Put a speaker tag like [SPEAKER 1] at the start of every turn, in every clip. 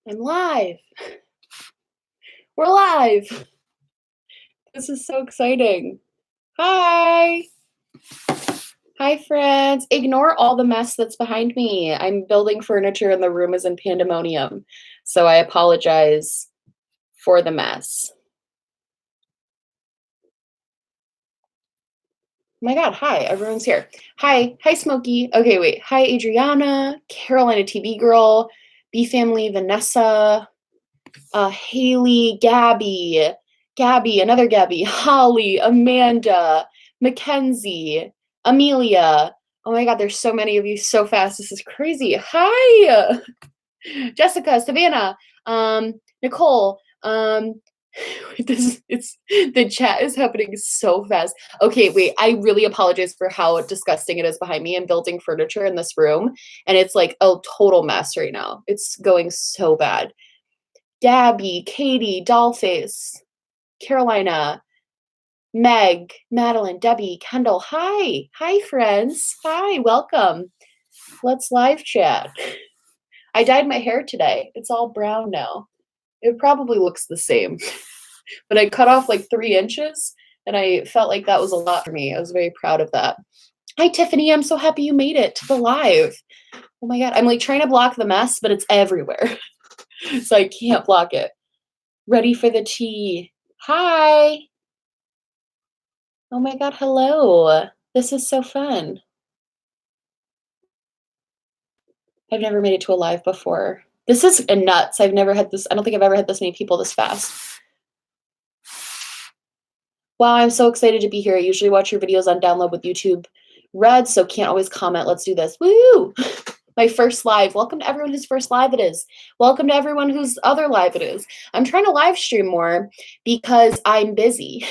[SPEAKER 1] I'm live. We're live. This is so exciting. Hi. Hi, friends. Ignore all the mess that's behind me. I'm building furniture and the room is in pandemonium. So I apologize for the mess. Oh my God, hi, everyone's here. Hi, Smokey. Okay, wait. Hi, Adriana, Carolina TV girl, B Family, Vanessa, Haley, Gabby, another Gabby, Holly, Amanda, Mackenzie, Amelia. Oh my God, there's so many of you so fast. This is crazy. Hi, Jessica, Savannah, Nicole. The chat is happening so fast. Okay, wait, I really apologize for how disgusting it is behind me. I'm building furniture in this room, and it's like a total mess right now. It's going so bad. Gabby, Katie, Dollface, Carolina, Meg, Madeline, Debbie, Kendall. Hi. Hi, friends. Hi, welcome. Let's live chat. I dyed my hair today. It's all brown now. It probably looks the same. But I cut off like 3 inches, and I felt like that was a lot for me. I was very proud of that. Hi, Tiffany. I'm so happy you made it to the live. Oh my God. I'm like trying to block the mess, but it's everywhere. So I can't block it. Ready for the tea. Hi. Oh my God, hello. This is so fun. I've never made it to a live before. This is nuts. I've never had this. I don't think I've ever had this many people this fast. Wow, I'm so excited to be here. I usually watch your videos on download with YouTube Red, so can't always comment. Let's do this. Woo! My first live. Welcome to everyone whose first live it is. Welcome to everyone whose other live it is. I'm trying to live stream more because I'm busy.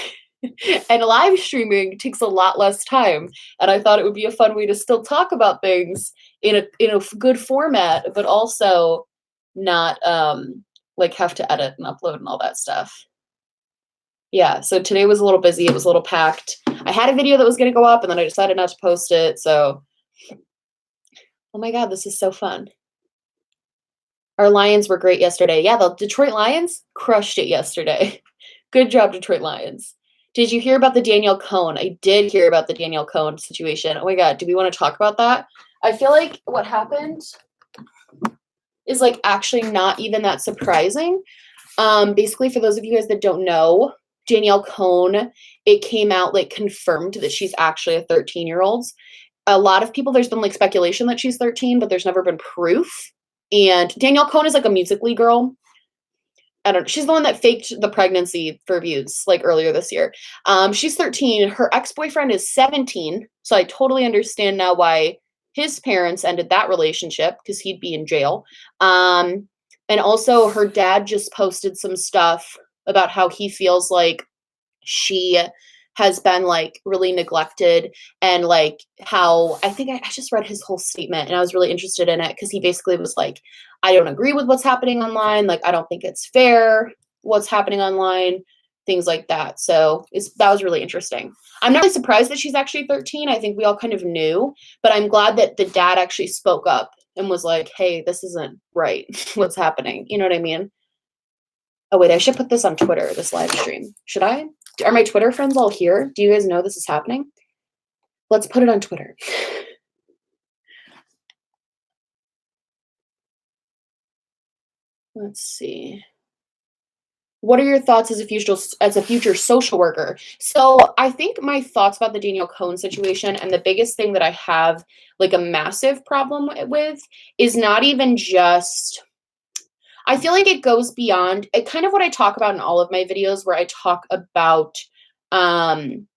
[SPEAKER 1] And live streaming takes a lot less time. And I thought it would be a fun way to still talk about things in a good format, but also not like have to edit and upload and all that stuff. Yeah, so today was a little busy. It was a little packed. I had a video that was going to go up, and then I decided not to post it. So, oh my God, this is so fun. Our Lions were great yesterday. Yeah, the Detroit Lions crushed it yesterday. Good job, Detroit Lions. Did you hear about the Danielle Cohn? I did hear about the Danielle Cohn situation. Oh my God, do we want to talk about that? I feel like what happened is like actually not even that surprising. Basically, for those of you guys that don't know, Danielle Cohn, it came out like confirmed that she's actually a 13-year-old. A lot of people, there's been like speculation that she's 13, but there's never been proof. And Danielle Cohn is like a Musical.ly girl. I don't know. She's the one that faked the pregnancy for views like earlier this year. She's 13. Her ex-boyfriend is 17. So I totally understand now why his parents ended that relationship, because he'd be in jail. And also her dad just posted some stuff about how he feels like she has been like really neglected, and like how I think I just read his whole statement and I was really interested in it, because he basically was like, I don't agree with what's happening online. Like, I don't think it's fair what's happening online, things like that. So that was really interesting. I'm not really surprised that she's actually 13. I think we all kind of knew, but I'm glad that the dad actually spoke up and was like, hey, this isn't right. What's happening? You know what I mean? Oh, wait, I should put this on Twitter, this live stream. Should I? Are my Twitter friends all here? Do you guys know this is happening? Let's put it on Twitter. Let's see. What are your thoughts as a future social worker? So I think my thoughts about the Danielle Cohn situation, and the biggest thing that I have like a massive problem with, is not even just, I feel like it goes beyond it, kind of what I talk about in all of my videos, where I talk about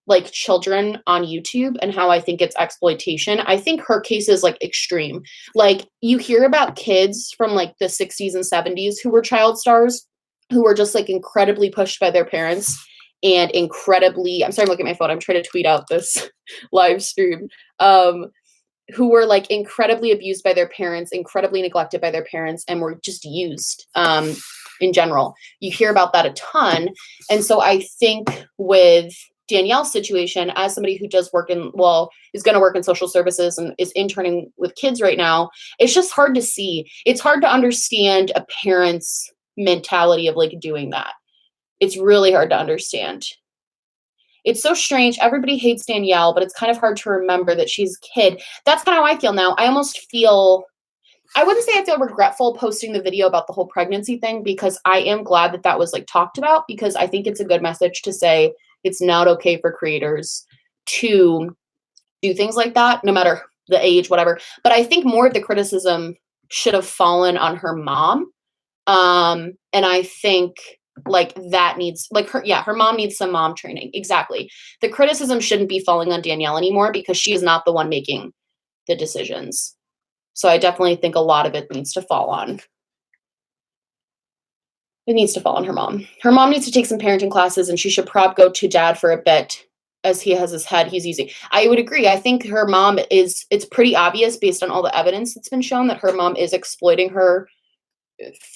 [SPEAKER 1] like children on YouTube and how I think it's exploitation. I think her case is like extreme. Like, you hear about kids from like the 60s and 70s who were child stars, who were just like incredibly pushed by their parents, and incredibly, I'm sorry, I'm looking at my phone, I'm trying to tweet out this live stream, who were like incredibly abused by their parents, incredibly neglected by their parents, and were just used in general. You hear about that a ton. And so I think with Danielle's situation as somebody who does work in, well, is going to work in social services and is interning with kids right now. It's just hard to see. It's hard to understand a parent's mentality of like doing that. It's really hard to understand. It's so strange. Everybody hates Danielle, but it's kind of hard to remember that she's a kid. That's kind of how I feel now. I almost feel, I wouldn't say I feel regretful posting the video about the whole pregnancy thing, because I am glad that that was like talked about, because I think it's a good message to say it's not okay for creators to do things like that, no matter the age, whatever. But I think more of the criticism should have fallen on her mom. And I think like that needs, like her mom needs some mom training. Exactly. The criticism shouldn't be falling on Danielle anymore, because she is not the one making the decisions. So I definitely think a lot of it needs to fall on. It needs to fall on her mom. Her mom needs to take some parenting classes, and she should go to dad for a bit, as he has his head he's using. I would agree. I think her mom is, it's pretty obvious based on all the evidence that's been shown that her mom is exploiting her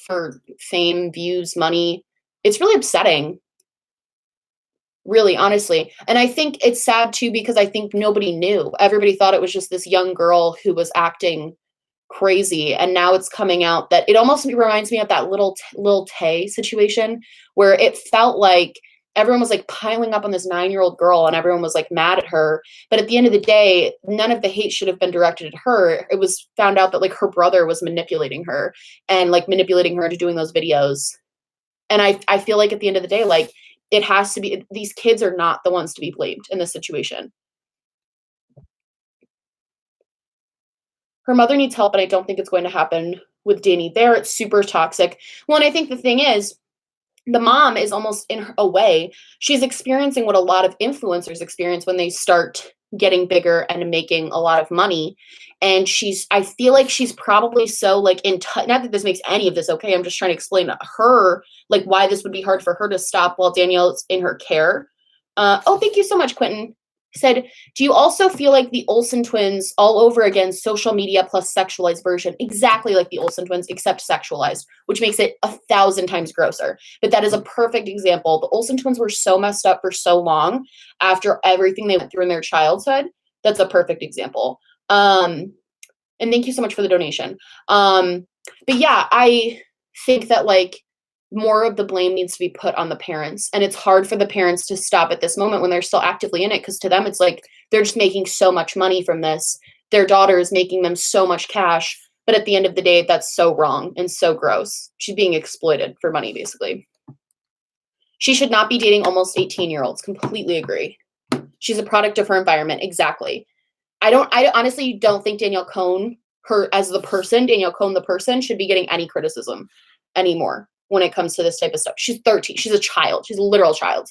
[SPEAKER 1] for fame, views, money. It's really upsetting. Really, honestly. And I think it's sad too, because I think nobody knew. Everybody thought it was just this young girl who was acting crazy, and now it's coming out that it almost reminds me of that little Tay situation, where it felt like everyone was like piling up on this 9-year-old girl and everyone was like mad at her, but at the end of the day, none of the hate should have been directed at her. It was found out that like her brother was manipulating her and like manipulating her into doing those videos. And I feel like at the end of the day, like it has to be, these kids are not the ones to be blamed in this situation. Her mother needs help, and I don't think it's going to happen with Danny there. It's super toxic. Well, and I think the thing is, the mom is almost in a way, she's experiencing what a lot of influencers experience when they start getting bigger and making a lot of money. And I feel like she's probably so like not that this makes any of this okay. I'm just trying to explain to her, like why this would be hard for her to stop while Danielle's in her care. Oh, thank you so much, Quentin. Said, do you also feel like the Olsen twins all over again, social media plus sexualized version, exactly like the Olsen twins, except sexualized, which makes it 1,000 times grosser. But that is a perfect example. The Olsen twins were so messed up for so long after everything they went through in their childhood. That's a perfect example. And thank you so much for the donation. But yeah, I think that like more of the blame needs to be put on the parents, and it's hard for the parents to stop at this moment when they're still actively in it, because to them it's like they're just making so much money from this. Their daughter is making them so much cash, but at the end of the day, that's so wrong and so gross. She's being exploited for money, basically. She should not be dating almost 18-year-olds. Completely agree. She's a product of her environment. Exactly. I honestly don't think Danielle Cohn, her as the person, Danielle Cohn the person, should be getting any criticism anymore when it comes to this type of stuff. She's 13. She's a child. She's a literal child.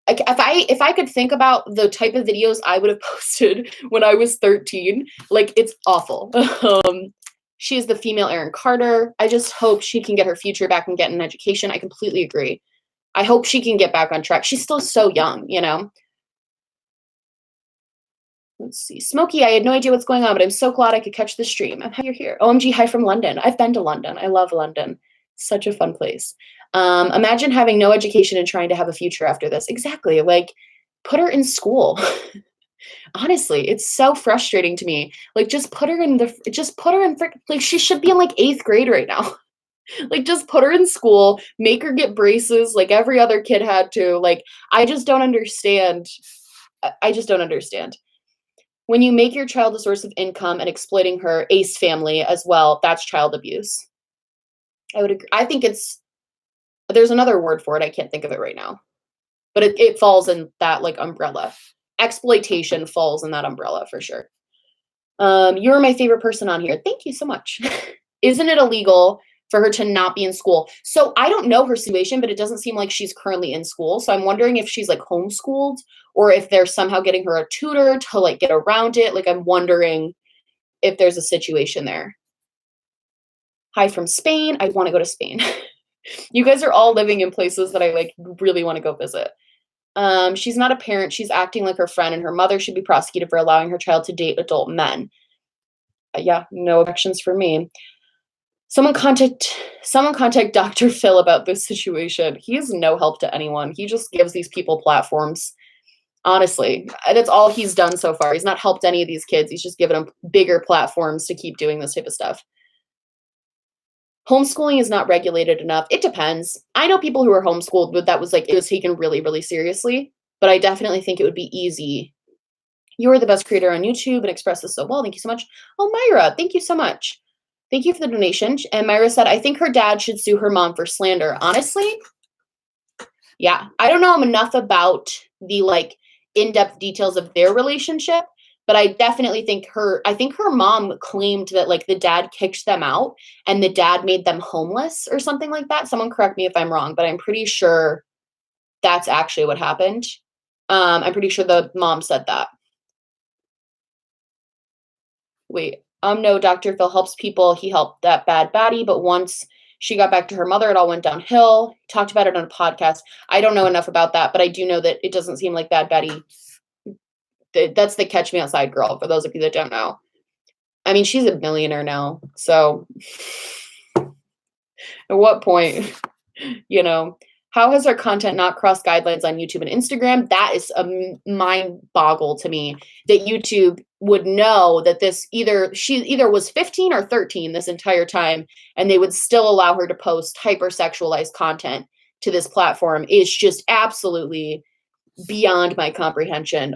[SPEAKER 1] Like if I could think about the type of videos I would have posted when I was 13, like it's awful. She is the female Aaron Carter. I just hope she can get her future back and get an education. I completely agree. I hope she can get back on track. She's still so young, you know? Let's see. Smokey, I had no idea what's going on, but I'm so glad I could catch the stream. I'm happy you're here. OMG, hi from London. I've been to London. I love London. Such a fun place. Imagine having no education and trying to have a future after this. Exactly. Like, put her in school. Honestly, it's so frustrating to me. Like, just put her in, like, she should be in like 8th grade right now. Like, just put her in school, make her get braces like every other kid had to. Like, I just don't understand. I just don't understand. When you make your child a source of income and exploiting her ace family as well, that's child abuse. I would agree. I think there's another word for it. I can't think of it right now, but it falls in that like umbrella. Exploitation falls in that umbrella for sure. You're my favorite person on here. Thank you so much. Isn't it illegal for her to not be in school? So I don't know her situation, but it doesn't seem like she's currently in school. So I'm wondering if she's like homeschooled or if they're somehow getting her a tutor to like get around it. Like I'm wondering if there's a situation there. Hi from Spain. I want to go to Spain. You guys are all living in places that I like really want to go visit. She's not a parent. She's acting like her friend, and her mother should be prosecuted for allowing her child to date adult men. Yeah, no objections for me. Someone contact Dr. Phil about this situation. He is no help to anyone. He just gives these people platforms. Honestly, that's all he's done so far. He's not helped any of these kids. He's just given them bigger platforms to keep doing this type of stuff. Homeschooling is not regulated enough. It depends. I know people who are homeschooled, but that was like, it was taken really, really seriously. But I definitely think it would be easy. You're the best creator on YouTube and express this so well. Thank you so much. Oh, Myra, thank you so much. Thank you for the donation. And Myra said, I think her dad should sue her mom for slander. Honestly, yeah. I don't know enough about the like in-depth details of their relationship, but I definitely think her mom claimed that like the dad kicked them out and the dad made them homeless or something like that. Someone correct me if I'm wrong, but I'm pretty sure that's actually what happened. I'm pretty sure the mom said that. Wait, no, Dr. Phil helps people. He helped that bad baddie, but once she got back to her mother, it all went downhill. He talked about it on a podcast. I don't know enough about that, but I do know that it doesn't seem like bad baddie. That's the Catch Me Outside girl, for those of you that don't know. I mean, she's a millionaire now, so at what point, you know, how has our content not crossed guidelines on YouTube and Instagram? That is a mind boggle to me that YouTube would know that she either was 15 or 13 this entire time, and they would still allow her to post hypersexualized content to this platform is just absolutely beyond my comprehension.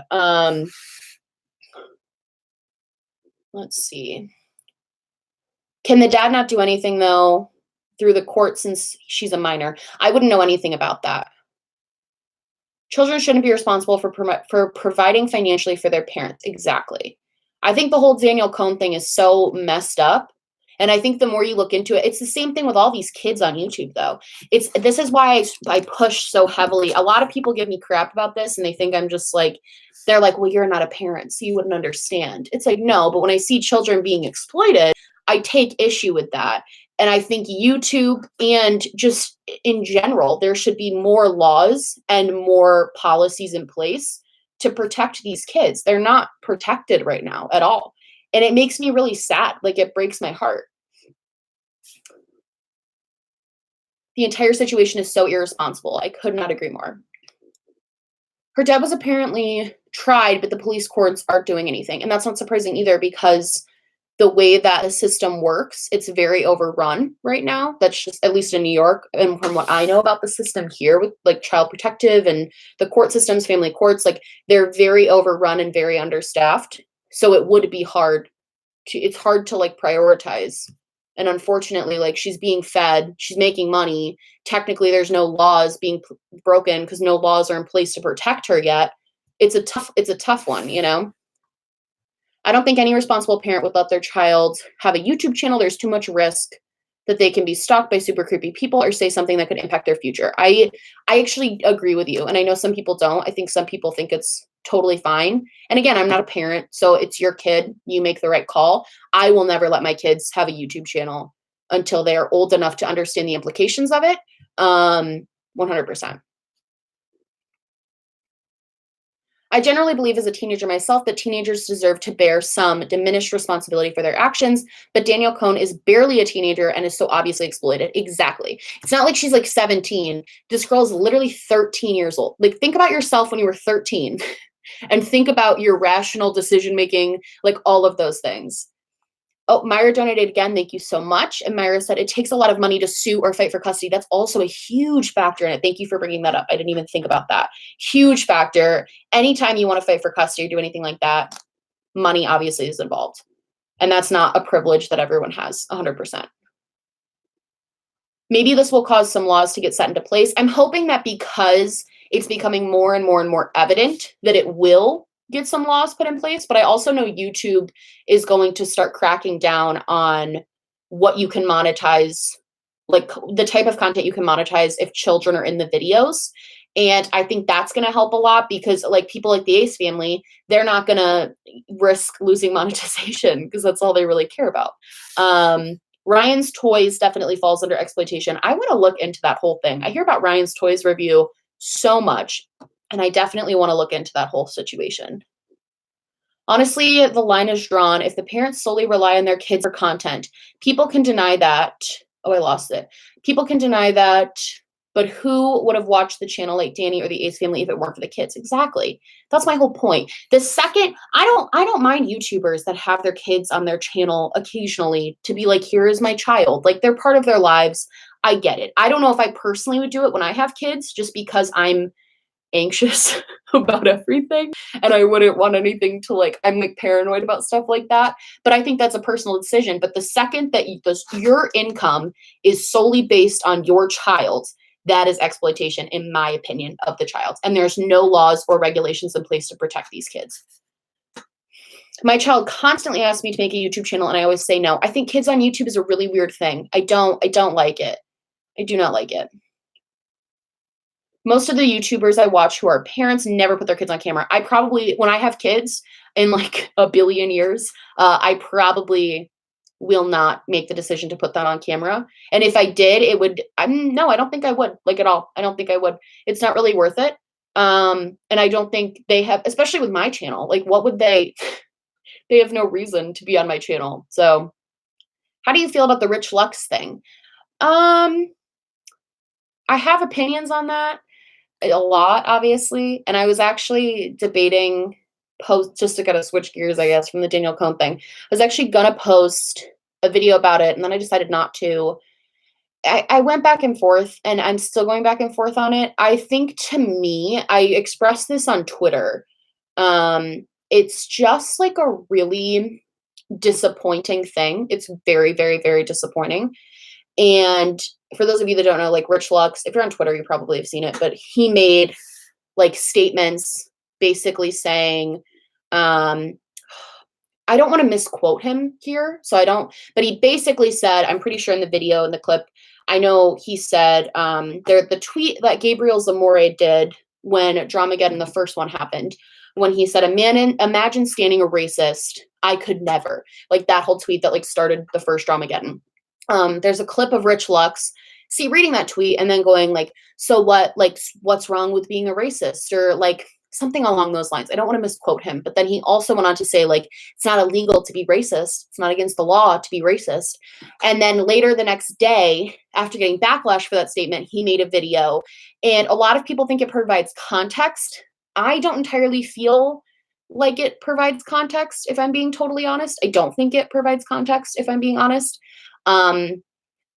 [SPEAKER 1] Let's see. Can the dad not do anything though through the court since she's a minor? I wouldn't know anything about that. Children shouldn't be responsible for providing financially for their parents. Exactly. I think the whole Danielle Cohn thing is so messed up. And I think the more you look into it, it's the same thing with all these kids on YouTube, though. This is why I push so heavily. A lot of people give me crap about this, and they think I'm just like, they're like, well, you're not a parent, so you wouldn't understand. It's like, no, but when I see children being exploited, I take issue with that. And I think YouTube and just in general, there should be more laws and more policies in place to protect these kids. They're not protected right now at all. And it makes me really sad. Like, it breaks my heart. The entire situation is so irresponsible. I could not agree more. Her dad was apparently tried, but the police courts aren't doing anything. And that's not surprising either, because the way that the system works, it's very overrun right now. That's just, at least in New York, and from what I know about the system here with like child protective and the court systems, family courts, like they're very overrun and very understaffed. So it would be it's hard to like prioritize. And unfortunately, like, she's being fed, she's making money. Technically, there's no laws being broken because no laws are in place to protect her yet. It's a tough one, you know? I don't think any responsible parent would let their child have a YouTube channel. There's too much risk that they can be stalked by super creepy people or say something that could impact their future. I actually agree with you. And I know some people don't. I think some people think it's totally fine. And again, I'm not a parent, so it's your kid. You make the right call. I will never let my kids have a YouTube channel until they are old enough to understand the implications of it. 100%. I generally believe as a teenager myself that teenagers deserve to bear some diminished responsibility for their actions, but Danielle Cohn is barely a teenager and is so obviously exploited. Exactly. It's not like she's like 17. This girl is literally 13 years old. Like, think about yourself when you were 13 and think about your rational decision-making, like all of those things. Oh, Myra donated again. Thank you so much. And Myra said, it takes a lot of money to sue or fight for custody. That's also a huge factor in it. Thank you for bringing that up. I didn't even think about that. Huge factor. Anytime you want to fight for custody or do anything like that, money obviously is involved. And that's not a privilege that everyone has, 100%. Maybe this will cause some laws to get set into place. I'm hoping that because it's becoming more and more and more evident that it will get some laws put in place, but I also know YouTube is going to start cracking down on what you can monetize, like the type of content you can monetize if children are in the videos. And I think that's going to help a lot, because like people like the Ace family, they're not going to risk losing monetization because that's all they really care about. Ryan's Toys definitely falls under exploitation. I want to look into that whole thing. I hear about Ryan's Toys review so much, and I definitely want to look into that whole situation. Honestly, the line is drawn. If the parents solely rely on their kids for content, people can deny that. Oh, I lost it. People can deny that But who would have watched the channel like Danny or the Ace Family if it weren't for the kids? Exactly. That's my whole point. The second, I don't mind YouTubers that have their kids on their channel occasionally to be like, here is my child. Like, they're part of their lives. I get it. I don't know if I personally would do it when I have kids, just because I'm anxious about everything and I wouldn't want anything to like, I'm like paranoid about stuff like that. But I think that's a personal decision. But the second that your income is solely based on your child, that is exploitation, in my opinion, of the child. And there's no laws or regulations in place to protect these kids. My child constantly asks me to make a YouTube channel, and I always say no. I think kids on YouTube is a really weird thing. I don't like it. I do not like it. Most of the YouTubers I watch who are parents never put their kids on camera. I probably, when I have kids in like a billion years, I probably will not make the decision to put them on camera. And if I did, it would, no, I don't think I would, like, at all. I don't think I would. It's not really worth it. And I don't think they have, especially with my channel, like, what would they have no reason to be on my channel. So how do you feel about the Rich Lux thing? I have opinions on that. A lot, obviously. And I was actually debating just to kind of switch gears, I guess, from the Danielle Cohn thing. I was actually gonna post a video about it, and then I decided not to. I went back and forth, and I'm still going back and forth on it. I think, to me, I expressed this on Twitter. It's just like a really disappointing thing. It's very, very, very disappointing. And for those of you that don't know, like, Rich Lux, if you're on Twitter, you probably have seen it, but he made like statements basically saying, I don't want to misquote him here, so I don't, but he basically said, I'm pretty sure in the video, in the clip, I know he said, the tweet that Gabriel Zamore did when Dramageddon, the first one, happened, when he said, imagine standing a racist, I could never. Like, that whole tweet that like started the first Dramageddon. There's a clip of Rich Lux, reading that tweet and then going like, so what, like, what's wrong with being a racist, or like something along those lines. I don't want to misquote him, but then he also went on to say, like, it's not illegal to be racist. It's not against the law to be racist. And then later the next day, after getting backlash for that statement, he made a video, and a lot of people think it provides context. I don't entirely feel like it provides context, if I'm being totally honest. I don't think it provides context, if I'm being honest.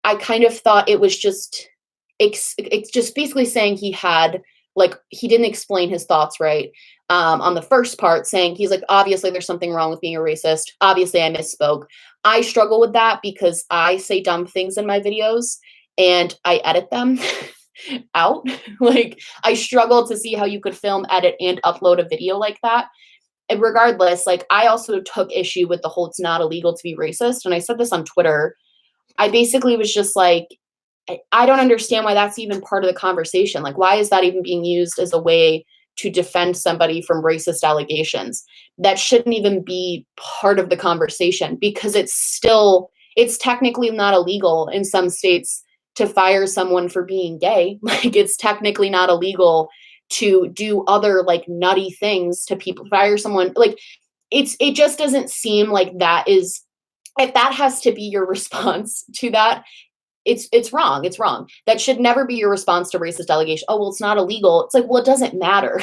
[SPEAKER 1] I kind of thought it was just, it's just basically saying he had, like, he didn't explain his thoughts right. On the first part, saying he's like, obviously there's something wrong with being a racist. Obviously I misspoke. I struggle with that because I say dumb things in my videos and I edit them out. Like, I struggle to see how you could film, edit, and upload a video like that. And regardless, like, I also took issue with the whole it's not illegal to be racist. And I said this on Twitter. I basically was just like, I don't understand why that's even part of the conversation. Like, why is that even being used as a way to defend somebody from racist allegations? That shouldn't even be part of the conversation, because it's technically not illegal in some states to fire someone for being gay. Like, it's technically not illegal to do other like nutty things to people, fire someone. Like, it just doesn't seem like that is, if that has to be your response to that, it's wrong. It's wrong. That should never be your response to racist allegation. Oh, well, it's not illegal. It's like, well, it doesn't matter.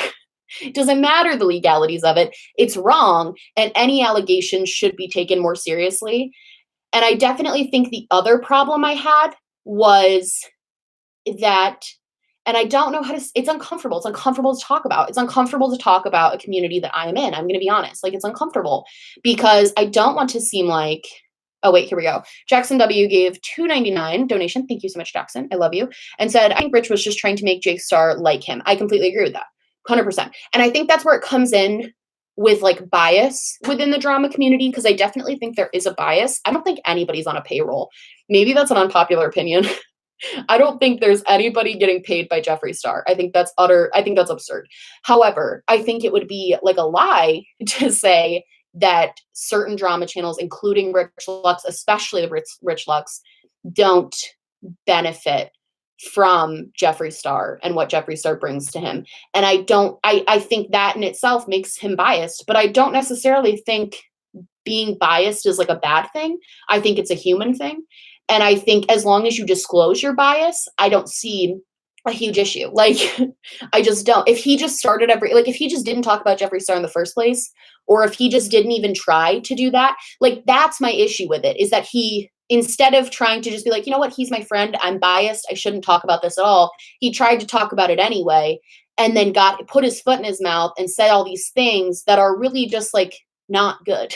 [SPEAKER 1] It doesn't matter the legalities of it. It's wrong. And any allegation should be taken more seriously. And I definitely think the other problem I had was that, and I don't know how to, it's uncomfortable. It's uncomfortable to talk about. It's uncomfortable to talk about a community that I am in. I'm going to be honest. Like, it's uncomfortable because I don't want to seem like, oh, wait, here we go. Jackson W gave $2.99 donation. Thank you so much, Jackson. I love you. And said, I think Rich was just trying to make Jake Star like him. I completely agree with that. 100%. And I think that's where it comes in with like bias within the drama community, because I definitely think there is a bias. I don't think anybody's on a payroll. Maybe that's an unpopular opinion. I don't think there's anybody getting paid by Jeffree Star. I think that's absurd. However, I think it would be like a lie to say that certain drama channels, including Rich Lux, especially the Rich Lux, don't benefit from Jeffree Star and what Jeffree Star brings to him. And I think that in itself makes him biased, but I don't necessarily think being biased is like a bad thing. I think it's a human thing. And I think as long as you disclose your bias, I don't see a huge issue. Like, I just don't. If he just started if he just didn't talk about Jeffree Star in the first place, or if he just didn't even try to do that, like, that's my issue with it, is that he, instead of trying to just be like, you know what, he's my friend, I'm biased, I shouldn't talk about this at all, he tried to talk about it anyway, and then put his foot in his mouth and said all these things that are really just like not good.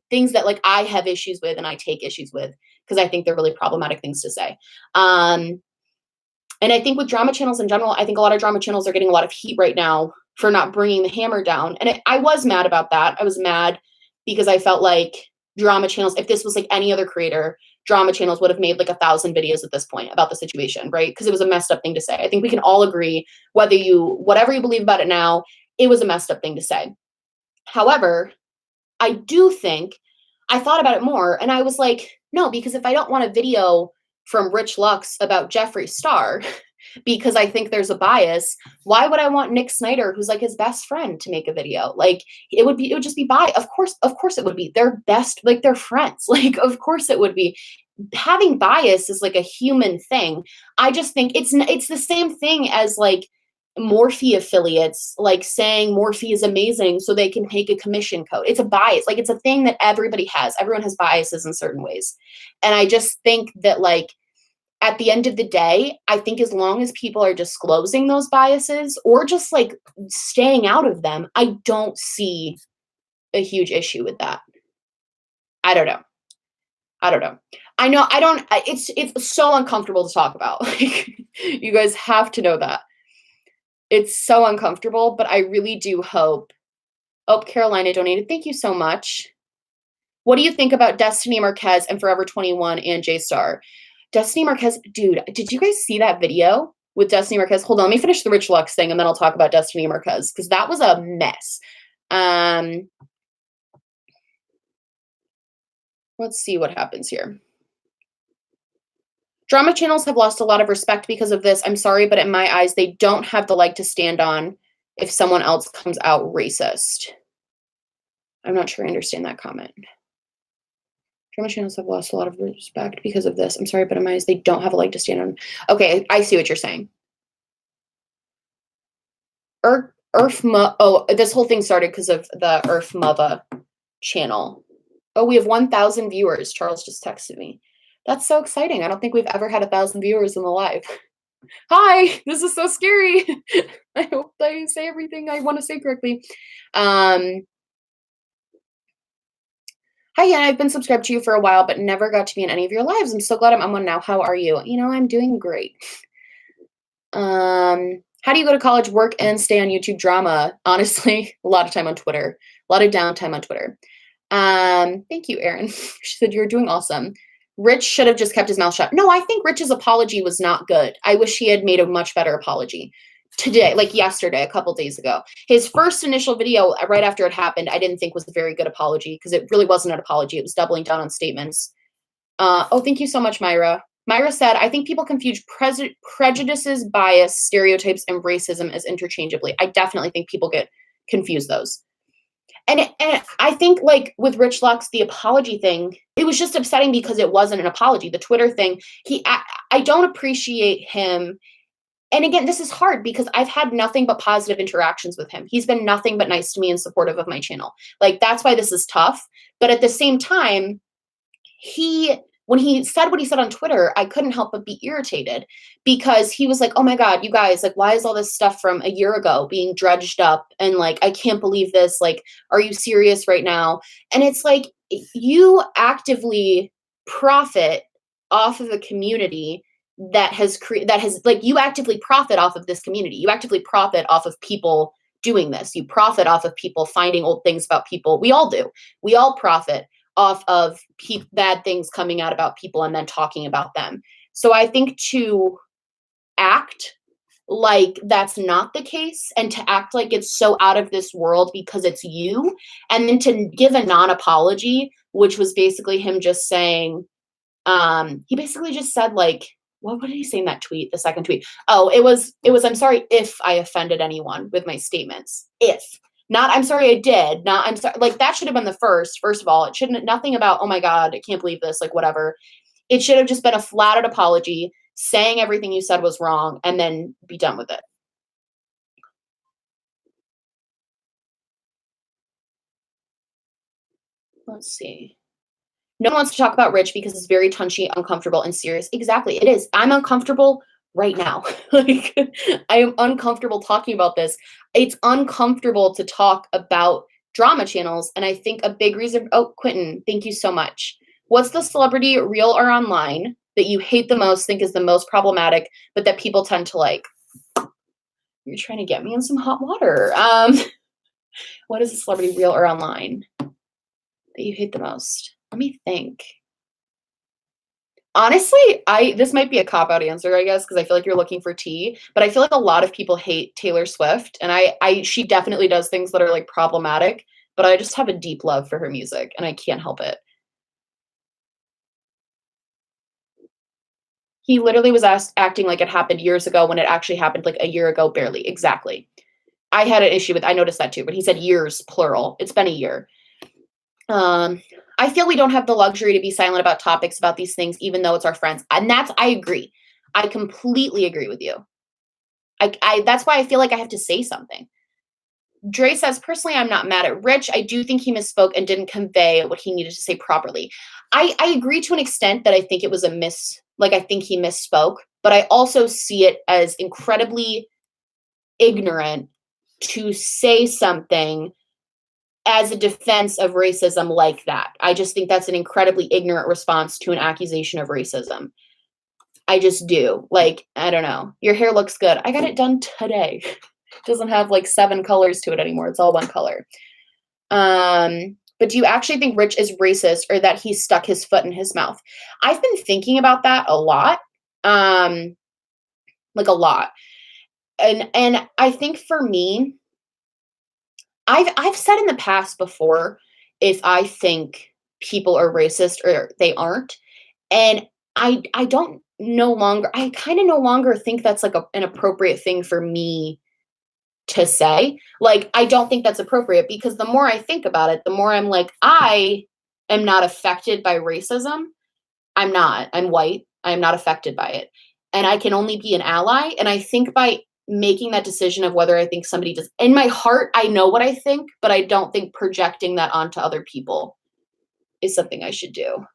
[SPEAKER 1] Things that like I have issues with and I take issues with because I think they're really problematic things to say. And I think with drama channels in general, I think a lot of drama channels are getting a lot of heat right now for not bringing the hammer down. And I was mad about that. I was mad because I felt like drama channels, if this was like any other creator, drama channels would have made like 1,000 videos at this point about the situation, right? Because it was a messed up thing to say. I think we can all agree, whatever you believe about it now, it was a messed up thing to say. However, I do think, I thought about it more and I was like, no, because if I don't want a video from Rich Lux about Jeffree Star because I think there's a bias, why would I want Nick Snyder, who's like his best friend, to make a video? Like, it would just be bias. Of course it would be. They're best, like they're friends. Like, of course it would be. Having bias is like a human thing. I just think it's the same thing as like Morphe affiliates like saying Morphe is amazing so they can take a commission code. It's a bias. Like, it's a thing that everybody has. Everyone has biases in certain ways. And I just think that, like, at the end of the day, I think as long as people are disclosing those biases or just like staying out of them, I don't see a huge issue with that. I don't know. I know it's so uncomfortable to talk about. Like, you guys have to know that. It's so uncomfortable, but I really do hope. Oh, Carolina donated. Thank you so much. What do you think about Destiney, Marquez, and Forever 21 and J Star? Destiney Marquez, dude, did you guys see that video with Destiney Marquez? Hold on, let me finish the Rich Lux thing and then I'll talk about Destiney Marquez because that was a mess. Let's see what happens here. Drama channels have lost a lot of respect because of this. I'm sorry, but in my eyes, they don't have the leg to stand on if someone else comes out racist. I'm not sure I understand that comment. Drama channels have lost a lot of respect because of this. I'm sorry, but in my eyes, they don't have a leg to stand on. Okay, I see what you're saying. Oh, this whole thing started because of the Mother channel. Oh, we have 1,000 viewers. Charles just texted me. That's so exciting. I don't think we've ever had 1,000 viewers in the live. Hi, this is so scary. I hope I say everything I want to say correctly. Hi, yeah, I've been subscribed to you for a while, but never got to be in any of your lives. I'm so glad I'm on one now. How are you? You know, I'm doing great. How do you go to college, work, and stay on YouTube drama? Honestly, a lot of time on Twitter. A lot of downtime on Twitter. Thank you, Erin. She said you're doing awesome. Rich should have just kept his mouth shut. No, I think Rich's apology was not good. I wish he had made a much better apology. Today, like yesterday, a couple days ago. His first initial video right after it happened, I didn't think was a very good apology because it really wasn't an apology. It was doubling down on statements. Oh, thank you so much, Myra. Myra said, I think people confuse prejudices, bias, stereotypes, and racism as interchangeably. I definitely think people confuse those. And I think, like, with Rich Lux, the apology thing, it was just upsetting because it wasn't an apology. The Twitter thing, I don't appreciate him. And again, this is hard because I've had nothing but positive interactions with him. He's been nothing but nice to me and supportive of my channel. Like, that's why this is tough. But at the same time, when he said what he said on Twitter, I couldn't help but be irritated because he was like, oh my God, you guys, like, why is all this stuff from a year ago being dredged up? And like, I can't believe this. Like, are you serious right now? And it's like, you actively profit off of a community that has like, you actively profit off of this community. You actively profit off of people doing this. You profit off of people finding old things about people. We all do. We all profit off of bad things coming out about people and then talking about them. So I think to act like that's not the case and to act like it's so out of this world because it's you, and then to give a non-apology, which was basically him just saying, he basically just said, like, what did he say in that tweet, the second tweet? Oh, it was, I'm sorry if I offended anyone with my statements. If. Not, I'm sorry I did. Not, I'm sorry. Like, that should have been the first of all. It shouldn't, nothing about, oh my God, I can't believe this, like, whatever. It should have just been a flat out apology saying everything you said was wrong, and then be done with it. Let's see. No one wants to talk about Rich because it's very touchy, uncomfortable, and serious. Exactly, it is. I'm uncomfortable right now. Like, I am uncomfortable talking about this. It's uncomfortable to talk about drama channels, and I think a big reason. Oh, Quentin, thank you so much. What's the celebrity, real or online, that you hate the most, think is the most problematic, but that people tend to like? You're trying to get me in some hot water. What is a celebrity, real or online, that you hate the most? Let me think. Honestly, this might be a cop-out answer, I guess, because I feel like you're looking for tea, but I feel like a lot of people hate Taylor Swift, and she definitely does things that are, like, problematic, but I just have a deep love for her music, and I can't help it. He literally was acting like it happened years ago when it actually happened, like, a year ago, barely. Exactly. I had an issue with I noticed that too, but he said years, plural. It's been a year. I feel we don't have the luxury to be silent about topics about these things, even though it's our friends. And I agree. I completely agree with you. That's why I feel like I have to say something. Dre says, personally, I'm not mad at Rich. I do think he misspoke and didn't convey what he needed to say properly. I agree to an extent that I think it was I think he misspoke, but I also see it as incredibly ignorant to say something as a defense of racism like that. I just think that's an incredibly ignorant response to an accusation of racism. I just do. Like, I don't know. Your hair looks good. I got it done today. It doesn't have like 7 colors to it anymore. It's all one color. But do you actually think Rich is racist or that he stuck his foot in his mouth? I've been thinking about that a lot. Like a lot. And I think for me, I've said in the past before if I think people are racist or they aren't, and I don't no longer I kind of no longer think that's like an appropriate thing for me to say. Like, I don't think that's appropriate because the more I think about it, the more I'm like, I am not affected by racism. I'm not. I'm white. I'm not affected by it. And I can only be an ally. And I think by making that decision of whether I think somebody does, in my heart, I know what I think, but I don't think projecting that onto other people is something I should do.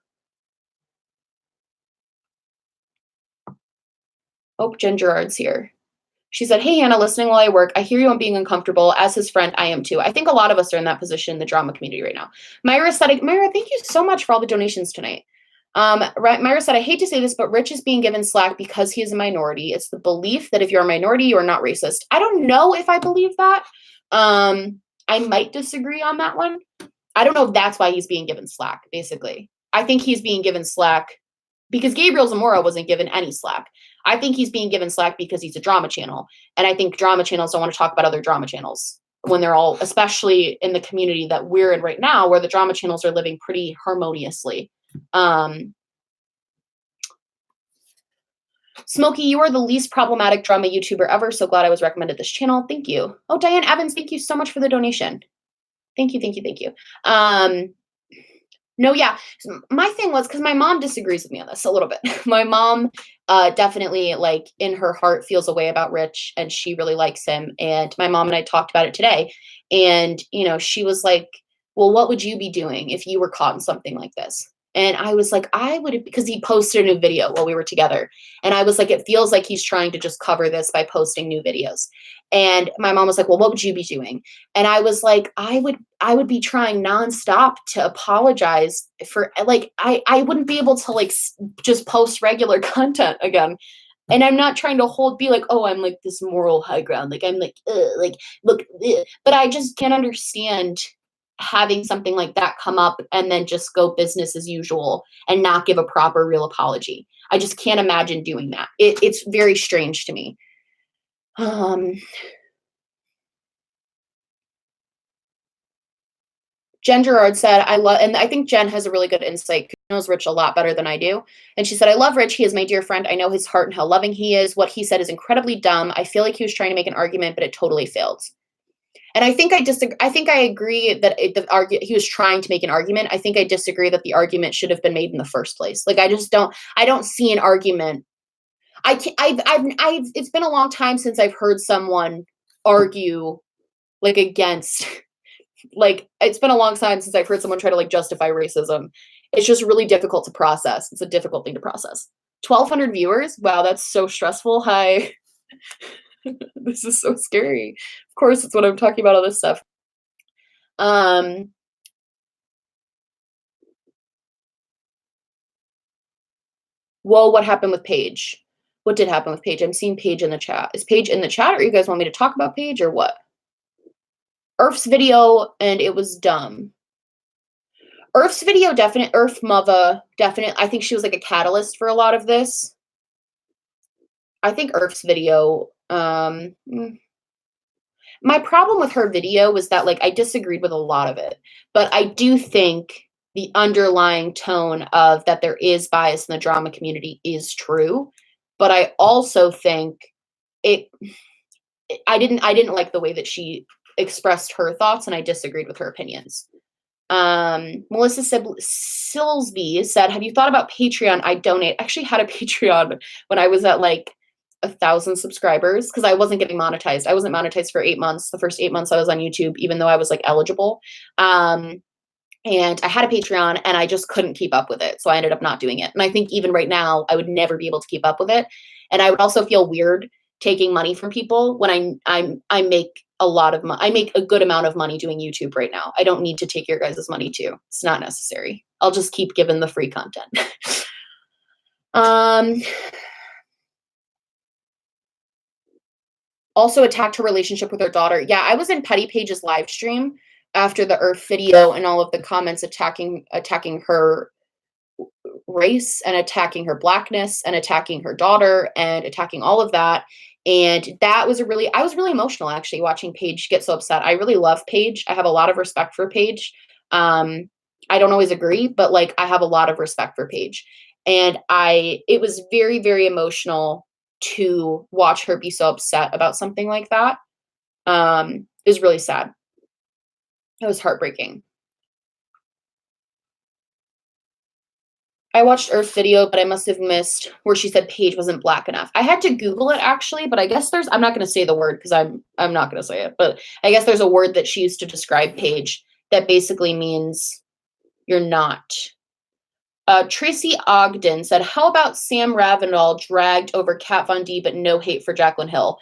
[SPEAKER 1] Oh, Jen Gerard's here. She said, hey, Hannah, listening while I work. I hear you on being uncomfortable. As his friend, I am too. I think a lot of us are in that position in the drama community right now. Myra said, Myra, thank you so much for all the donations tonight. Myra said, I hate to say this, but Rich is being given slack because he is a minority. It's the belief that if you're a minority, you are not racist. I don't know if I believe that. I might disagree on that one. I don't know if that's why he's being given slack, basically. I think he's being given slack because Gabriel Zamora wasn't given any slack. I think he's being given slack because he's a drama channel. And I think drama channels don't want to talk about other drama channels when they're all, especially in the community that we're in right now, where the drama channels are living pretty harmoniously. Smokey, you are the least problematic drama YouTuber ever. So glad I was recommended this channel. Thank you. Oh, Diane Evans, thank you so much for the donation. Thank you, thank you, thank you. No, yeah. My thing was, because my mom disagrees with me on this a little bit. My mom definitely, like, in her heart feels a way about Rich, and she really likes him. And my mom and I talked about it today. And, you know, she was like, well, what would you be doing if you were caught in something like this? And I was like, I would, because he posted a new video while we were together. And I was like, it feels like he's trying to just cover this by posting new videos. And my mom was like, well, what would you be doing? And I was like, I would be trying nonstop to apologize for, like, I wouldn't be able to, like, just post regular content again. And I'm not trying to be like, oh, I'm like this moral high ground. Like, I'm like, look, but I just can't understand having something like that come up and then just go business as usual and not give a proper real apology. I just can't imagine doing that. It's very strange to me. Jen Gerard said, and I think Jen has a really good insight. She knows Rich a lot better than I do. And she said, I love Rich. He is my dear friend. I know his heart and how loving he is. What he said is incredibly dumb. I feel like he was trying to make an argument, but it totally failed. And I think I agree that he was trying to make an argument. I think I disagree that the argument should have been made in the first place. Like, I don't see an argument. I can't, it's been a long time since I've heard someone argue like against, like, it's been a long time since I've heard someone try to like justify racism. It's just really difficult to process. It's a difficult thing to process. 1,200 viewers? Wow, that's so stressful. Hi. This is so scary. Of course, it's what I'm talking about, all this stuff. Whoa, what happened with Paige? What did happen with Paige? I'm seeing Paige in the chat. Is Paige in the chat, or you guys want me to talk about Paige, or what? Earth's video, and it was dumb. Earth's video, Earth Mother, definite. I think she was like a catalyst for a lot of this. I think Earth's video, my problem with her video was that, like, I disagreed with a lot of it, but I do think the underlying tone of that there is bias in the drama community is true. But I also think I didn't like the way that she expressed her thoughts, and I disagreed with her opinions. Melissa Silsby said, have you thought about Patreon? I donate. I actually had a Patreon when I was at like 1,000 subscribers because I wasn't getting monetized. I wasn't monetized for 8 months. The first 8 months I was on YouTube, even though I was like eligible. And I had a Patreon and I just couldn't keep up with it. So I ended up not doing it. And I think even right now, I would never be able to keep up with it. And I would also feel weird taking money from people when I make a lot of money. I make a good amount of money doing YouTube right now. I don't need to take your guys' money too. It's not necessary. I'll just keep giving the free content. Also attacked her relationship with her daughter. Yeah, I was in Petty Paige's live stream after the Earth video and all of the comments attacking her race and attacking her blackness and attacking her daughter and attacking all of that. And that was I was really emotional actually watching Paige get so upset. I really love Paige. I have a lot of respect for Paige. I don't always agree, but like I have a lot of respect for Paige. And it was very, very emotional to watch her be so upset about something like that. It was really sad. It was heartbreaking. I watched Earth's video, but I must have missed where she said Paige wasn't black enough. I had to Google it actually, but I guess I'm not going to say the word because I'm not going to say it, but I guess there's a word that she used to describe Paige that basically means you're not. Tracy Ogden said, how about Sam Ravindall dragged over Kat Von D, but no hate for Jaclyn Hill?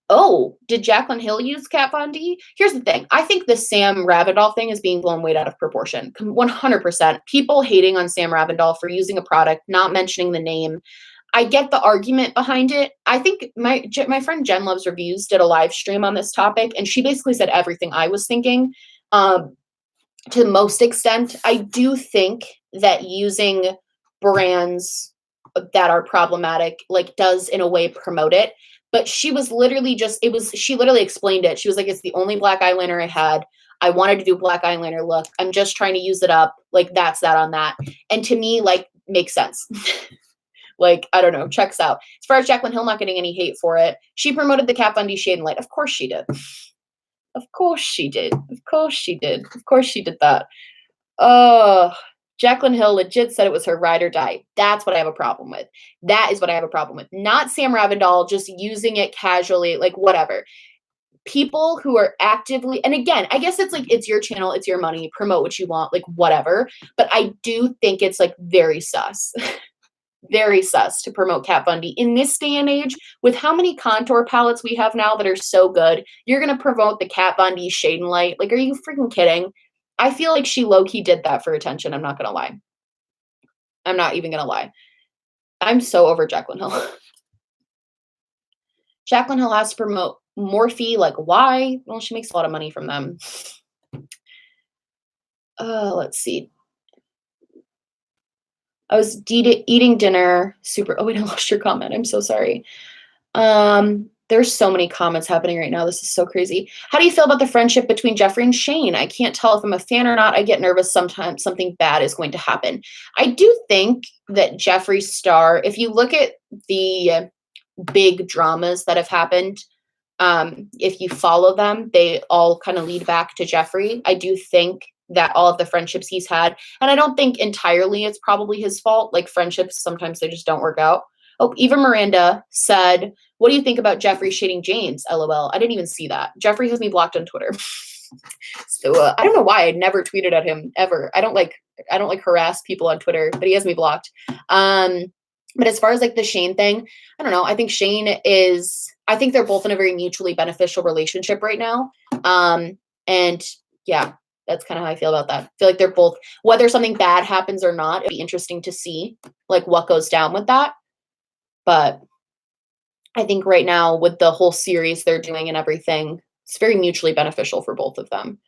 [SPEAKER 1] Oh, did Jaclyn Hill use Kat Von D? Here's the thing. I think the Sam Ravindall thing is being blown way out of proportion. 100%. People hating on Sam Ravindall for using a product, not mentioning the name. I get the argument behind it. I think my friend Jen Loves Reviews did a live stream on this topic, and she basically said everything I was thinking. To the most extent, I do think that using brands that are problematic, like, does in a way promote it. But she was literally she literally explained it. She was like, it's the only black eyeliner I had. I wanted to do a black eyeliner look. I'm just trying to use it up. Like, that's that on that. And to me, like, makes sense. Like, I don't know, checks out. As far as Jaclyn Hill not getting any hate for it, she promoted the Kat Von D Shade and Light. Of course she did. Of course she did. Of course she did. Of course she did that. Oh, Jaclyn Hill legit said it was her ride or die. That's what I have a problem with. That is what I have a problem with. Not Sam Ravindall just using it casually, like, whatever. People who are actively, and again, I guess it's like, it's your channel, it's your money, promote what you want, like, whatever. But I do think it's like very sus. Very sus to promote Kat Von D in this day and age with how many contour palettes we have now that are so good. You're going to promote the Kat Von D Shade and Light. Like, are you freaking kidding? I feel like she low-key did that for attention. I'm not going to lie. I'm not even going to lie. I'm so over Jaclyn Hill. Jaclyn Hill has to promote Morphe. Like, why? Well, she makes a lot of money from them. Let's see. I was eating dinner. Oh, wait, I lost your comment. I'm so sorry. There's so many comments happening right now. This is so crazy. How do you feel about the friendship between Jeffree and Shane? I can't tell if I'm a fan or not. I get nervous sometimes something bad is going to happen. I do think that Jeffree Star, if you look at the big dramas that have happened, if you follow them, they all kind of lead back to Jeffree. I do think that all of the friendships he's had, and I don't think entirely it's probably his fault. Like, friendships, sometimes they just don't work out. Oh, Eva Miranda said, what do you think about Jeffree shading James? LOL. I didn't even see that. Jeffree has me blocked on Twitter. So I don't know why I never tweeted at him ever. I don't like harass people on Twitter, but he has me blocked. But as far as like the Shane thing, I don't know. I think I think they're both in a very mutually beneficial relationship right now. And yeah, that's kind of how I feel about that. I feel like they're both, whether something bad happens or not, it'd be interesting to see like what goes down with that. But I think right now with the whole series they're doing and everything, it's very mutually beneficial for both of them.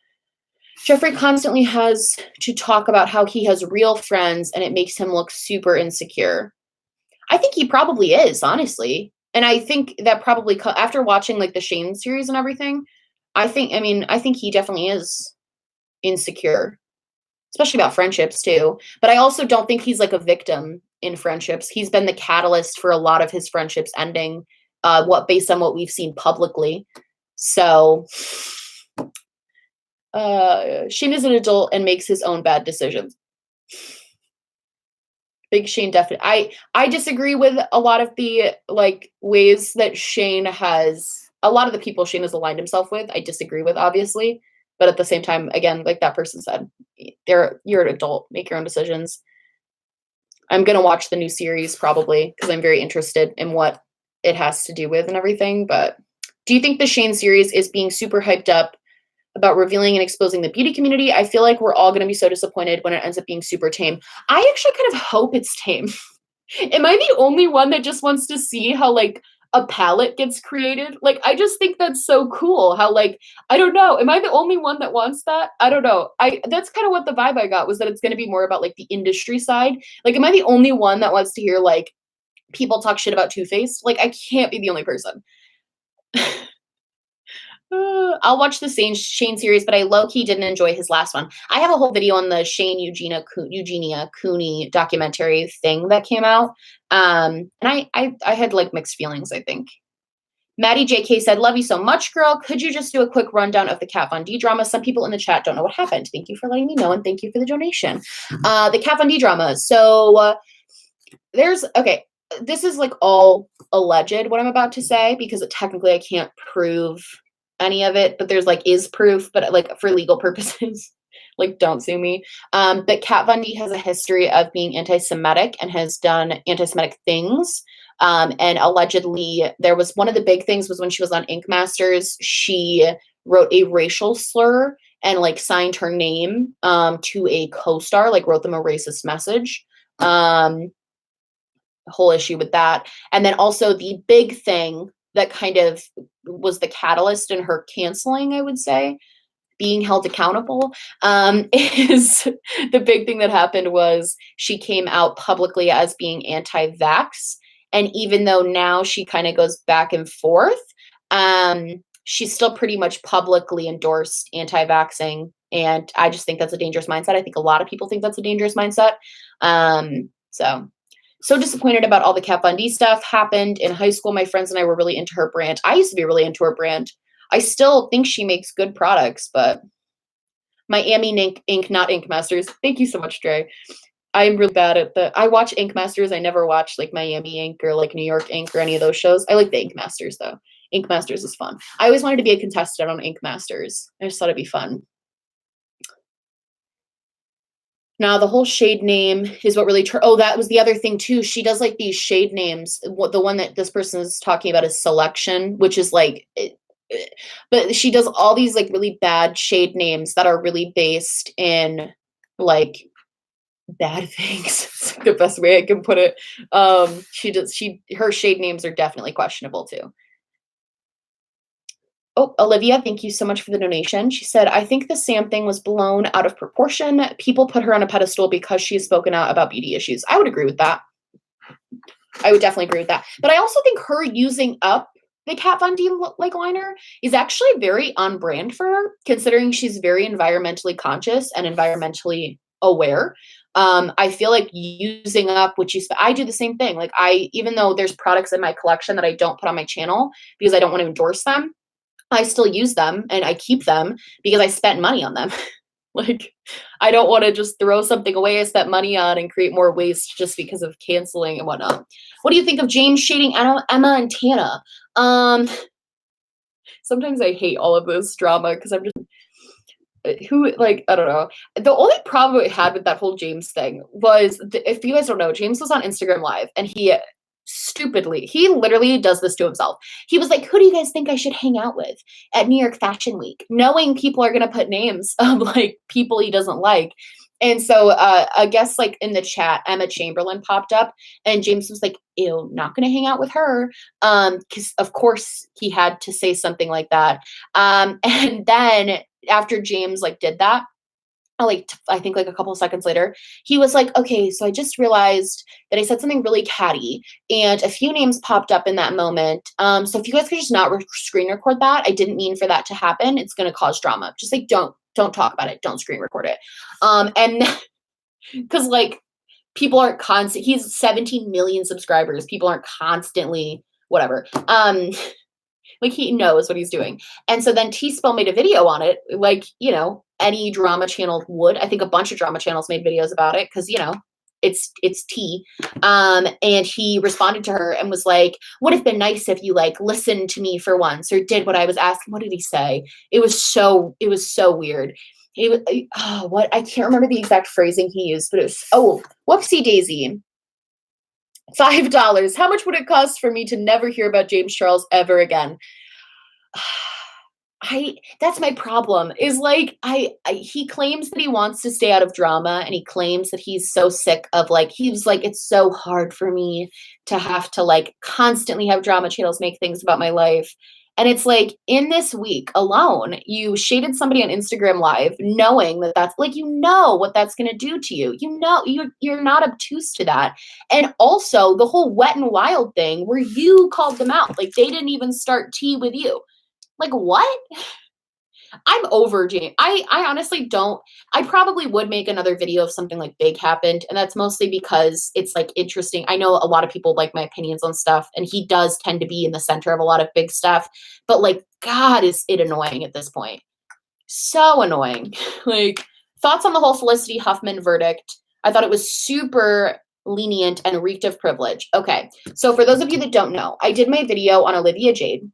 [SPEAKER 1] Jeffree constantly has to talk about how he has real friends and it makes him look super insecure. I think he probably is, honestly. And I think that probably after watching like the Shane series and everything, I think he definitely is insecure, especially about friendships too. But I also don't think he's like a victim in friendships. He's been the catalyst for a lot of his friendships ending, based on what we've seen publicly. So Shane is an adult and makes his own bad decisions. Big Shane definitely. I disagree with a lot of the like ways that Shane has, a lot of the people Shane has aligned himself with, I disagree with, obviously. But at the same time, again, like that person said, you're an adult, make your own decisions. I'm gonna watch the new series probably because I'm very interested in what it has to do with and everything. But do you think the Shane series is being super hyped up about revealing and exposing the beauty community? I feel like we're all going to be so disappointed when it ends up being super tame. I actually kind of hope it's tame. Am I the only one that just wants to see how like a palette gets created? Like, I just think that's so cool how like, I don't know. Am I the only one that wants that? I don't know. That's kind of what the vibe I got was that it's going to be more about like the industry side. Like, am I the only one that wants to hear like people talk shit about Too Faced? Like, I can't be the only person. I'll watch the Shane series, but I low-key didn't enjoy his last one. I have a whole video on the Shane Eugenia Cooney documentary thing that came out. And I had like mixed feelings, I think. Maddie JK said, love you so much, girl. Could you just do a quick rundown of the Kat Von D drama? Some people in the chat don't know what happened. Thank you for letting me know, and thank you for the donation. The Kat Von D drama. So okay, this is like all alleged, what I'm about to say, because technically I can't prove any of it, but there's like is proof, but like for legal purposes, like don't sue me. But Kat Von D has a history of being anti-Semitic and has done anti-Semitic things. And allegedly, there was one of the big things was when she was on Ink Masters, she wrote a racial slur and like signed her name to a co-star, like wrote them a racist message. Whole issue with that. And then also the big thing that kind of was the catalyst in her canceling, I would say, being held accountable, is the big thing that happened was she came out publicly as being anti-vax. And even though now she kind of goes back and forth, she's still pretty much publicly endorsed anti-vaxxing. And I just think that's a dangerous mindset. I think a lot of people think that's a dangerous mindset. So disappointed about all the Kat Von D stuff happened in high school. My friends and I were really into her brand. I used to be really into her brand. I still think she makes good products, but Miami Ink, not Ink Masters. Thank you so much, Dre. I'm really bad at I watch Ink Masters. I never watch like Miami Ink or like New York Ink or any of those shows. I like the Ink Masters though. Ink Masters is fun. I always wanted to be a contestant on Ink Masters. I just thought it'd be fun. Now, the whole shade name is what really, that was the other thing too. She does like these shade names. The one that this person is talking about is Selection, which is like, but she does all these like really bad shade names that are really based in like bad things. It's like the best way I can put it. Her shade names are definitely questionable too. Oh, Olivia, thank you so much for the donation. She said, I think the Sam thing was blown out of proportion. People put her on a pedestal because she has spoken out about beauty issues. I would agree with that. I would definitely agree with that. But I also think her using up the Kat Von D like liner is actually very on brand for her, considering she's very environmentally conscious and environmentally aware. I feel like using up I do the same thing. Like even though there's products in my collection that I don't put on my channel because I don't want to endorse them, I still use them and I keep them because I spent money on them. Like, I don't want to just throw something away I spent money on and create more waste just because of canceling and whatnot. What do you think of James shading Emma and Tana? Sometimes I hate all of this drama because I'm just who, like, I don't know. The only problem I had with that whole James thing was, if you guys don't know, James was on Instagram Live and he literally does this to himself. He was like, who do you guys think I should hang out with at New York Fashion Week? Knowing people are going to put names of like people he doesn't like. And so I guess like in the chat, Emma Chamberlain popped up and James was like, ew, not going to hang out with her. Because of course he had to say something like that. And then after James like did that, I think like a couple of seconds later, he was like, okay, so I just realized that I said something really catty and a few names popped up in that moment. So if you guys could just not screen record that, I didn't mean for that to happen. It's going to cause drama. Just like, don't talk about it. Don't screen record it. And because like people aren't constant, he's 17 million subscribers. People aren't constantly whatever. Like he knows what he's doing. And so then T-Spell made a video on it, like, you know, any drama channel would. I think a bunch of drama channels made videos about it because, you know, it's T. And he responded to her and was like, would have been nice if you like listened to me for once or did what I was asking. What did he say? It was so weird. He was, what? I can't remember the exact phrasing he used, but it was, whoopsie daisy. $5. How much would it cost for me to never hear about James Charles ever again? That's my problem is like, he claims that he wants to stay out of drama and he claims that he's so sick of like, he was like, it's so hard for me to have to like constantly have drama channels make things about my life. And it's like, in this week alone, you shaded somebody on Instagram Live, knowing that that's like, you know what that's going to do to you. You know, you're not obtuse to that. And also the whole Wet and Wild thing where you called them out, like they didn't even start tea with you. Like, what? I'm over James. I honestly don't. I probably would make another video if something like big happened. And that's mostly because it's like interesting. I know a lot of people like my opinions on stuff, and he does tend to be in the center of a lot of big stuff. But like, God, is it annoying at this point? So annoying. Like, thoughts on the whole Felicity Huffman verdict? I thought it was super lenient and reeked of privilege. Okay. So for those of you that don't know, I did my video on Olivia Jade.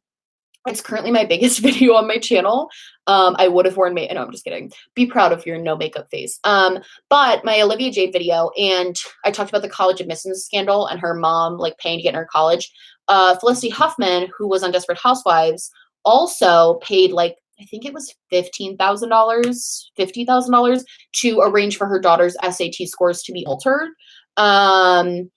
[SPEAKER 1] It's currently my biggest video on my channel. I would have worn no, I'm just kidding. Be proud of your no makeup face. But my Olivia Jade video, and I talked about the college admissions scandal and her mom like paying to get in her college. Felicity Huffman, who was on Desperate Housewives, also paid like, I think it was $50,000 to arrange for her daughter's SAT scores to be altered. And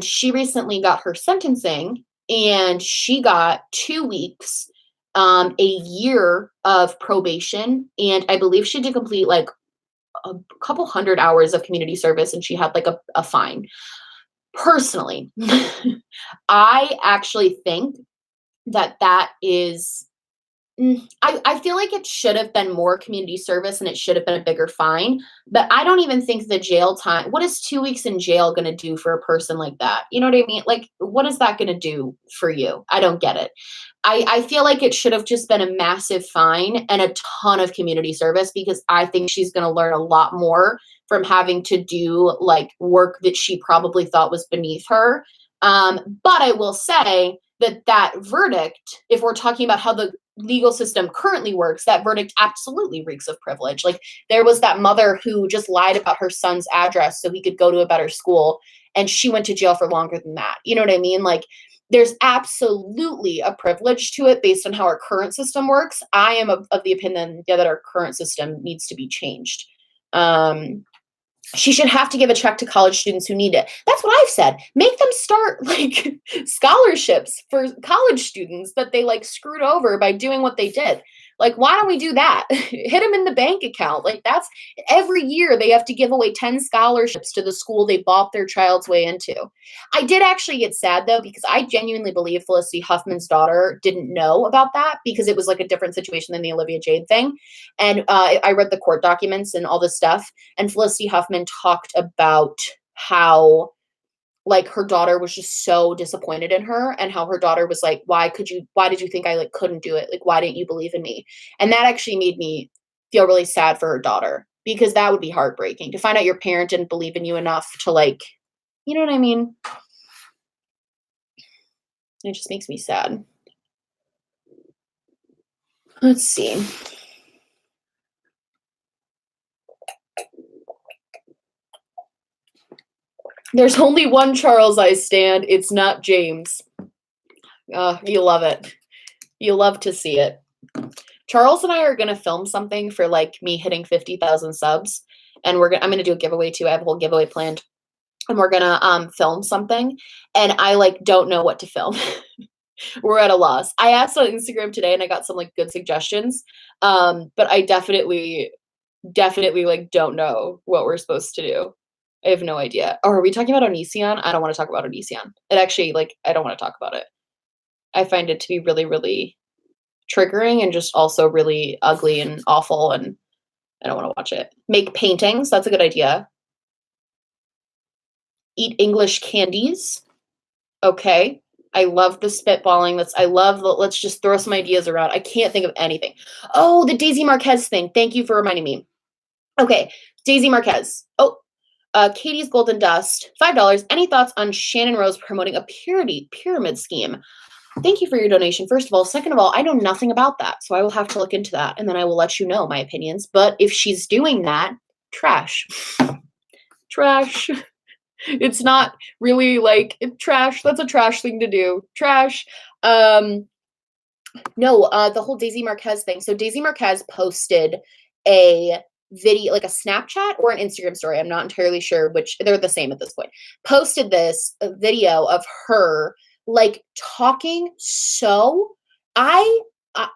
[SPEAKER 1] she recently got her sentencing, and she got 2 weeks, a year of probation, and I believe she had to complete like a couple hundred hours of community service, and she had like a fine. Personally, I actually think that is, I feel like it should have been more community service and it should have been a bigger fine, but I don't even think the jail time, what is 2 weeks in jail going to do for a person like that? You know what I mean? Like, what is that going to do for you? I don't get it. I feel like it should have just been a massive fine and a ton of community service, because I think she's going to learn a lot more from having to do like work that she probably thought was beneath her. But I will say that verdict, if we're talking about how the legal system currently works, that verdict absolutely reeks of privilege. Like, there was that mother who just lied about her son's address so he could go to a better school, and she went to jail for longer than that. You know what I mean? Like, there's absolutely a privilege to it based on how our current system works. I am of the opinion that our current system needs to be changed. She should have to give a check to college students who need it. That's what I've said. Make them start like scholarships for college students that they like screwed over by doing what they did. Like, why don't we do that? Hit them in the bank account. Like, that's every year they have to give away 10 scholarships to the school they bought their child's way into. I did actually get sad though, because I genuinely believe Felicity Huffman's daughter didn't know about that, because it was like a different situation than the Olivia Jade thing. And I read the court documents and all this stuff. And Felicity Huffman talked about how like her daughter was just so disappointed in her, and how her daughter was like, why did you think I like couldn't do it? Like, why didn't you believe in me? And that actually made me feel really sad for her daughter, because that would be heartbreaking to find out your parent didn't believe in you enough to, like, you know what I mean? It just makes me sad. Let's see. There's only one Charles I stand. It's not James. You love it. You love to see it. Charles and I are gonna film something for, like, me hitting 50,000 subs, and I'm gonna do a giveaway too. I have a whole giveaway planned, and we're gonna film something, and I, like, don't know what to film. We're at a loss. I asked on Instagram today, and I got some, like, good suggestions, but I definitely, like, don't know what we're supposed to do. I have no idea. Or are we talking about Onision? I don't wanna talk about Onision. It actually, like, I don't wanna talk about it. I find it to be really, really triggering and just also really ugly and awful, and I don't wanna watch it. Make paintings, that's a good idea. Eat English candies. Okay. I love the spitballing. Let's just throw some ideas around. I can't think of anything. Oh, the Daisy Marquez thing. Thank you for reminding me. Okay, Daisy Marquez. Oh, Katie's Golden Dust, $5. Any thoughts on Shannon Rose promoting a purity pyramid scheme? Thank you for your donation, first of all. Second of all, I know nothing about that, so I will have to look into that, and then I will let you know my opinions. But if she's doing that, trash. Trash. It's not really, like, trash. That's a trash thing to do. Trash. No, the whole Daisy Marquez thing. So Daisy Marquez posted a video, like a Snapchat or an Instagram story. I'm not entirely sure which. They're the same at this point. Posted this video of her, like, talking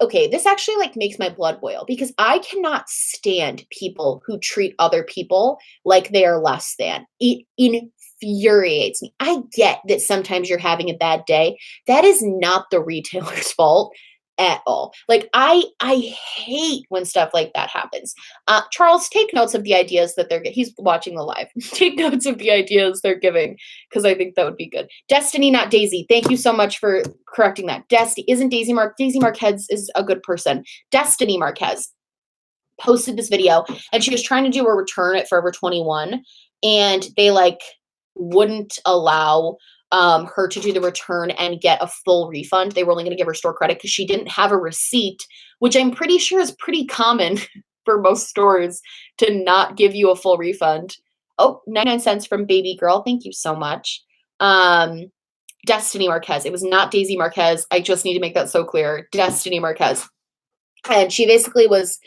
[SPEAKER 1] okay, this actually, like, makes my blood boil, because I cannot stand people who treat other people like they are less than. It infuriates me. I get that sometimes you're having a bad day. That is not the retailer's fault at all. Like, I hate when stuff like that happens. Charles, take notes of the ideas that he's watching the live. Take notes of the ideas they're giving, because I think that would be good. Destiney, not Daisy. Thank you so much for correcting that. Isn't Daisy Marquez is a good person. Destiney Marquez posted this video, and she was trying to do a return at Forever 21, and they, like, wouldn't allow her to do the return and get a full refund. They were only going to give her store credit because she didn't have a receipt, which I'm pretty sure is pretty common for most stores to not give you a full refund. Oh, 99 cents from Baby Girl. Thank you so much. Destiney Marquez. It was not Daisy Marquez. I just need to make that so clear. Destiney Marquez. And she basically was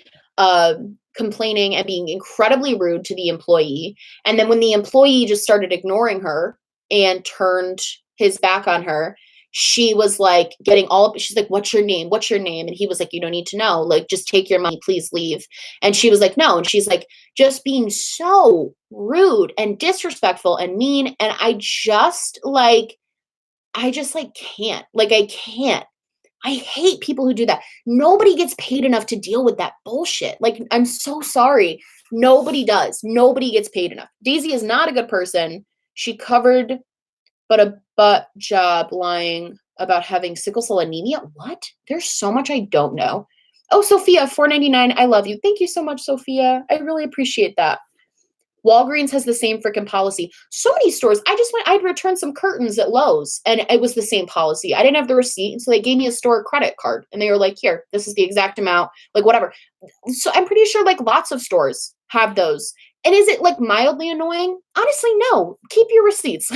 [SPEAKER 1] complaining and being incredibly rude to the employee. And then when the employee just started ignoring her and turned his back on her, she was, like, getting all up. She's like, what's your name? What's your name? And he was like, you don't need to know. Like, just take your money, please leave. And she was like, no. And she's, like, just being so rude and disrespectful and mean. And I just can't. Like, I can't. I hate people who do that. Nobody gets paid enough to deal with that bullshit. Like, I'm so sorry. Nobody does. Nobody gets paid enough. Daisy is not a good person. She covered but a butt job lying about having sickle cell anemia. What? There's so much I don't know. Oh, Sophia, $4.99. I love you. Thank you so much, Sophia. I really appreciate that. Walgreens has the same freaking policy. So many stores. I'd return some curtains at Lowe's, and it was the same policy. I didn't have the receipt, and so they gave me a store credit card, and they were like, here, this is the exact amount, like, whatever. So I'm pretty sure, like, lots of stores have those. And is it, like, mildly annoying? Honestly, no. Keep your receipts.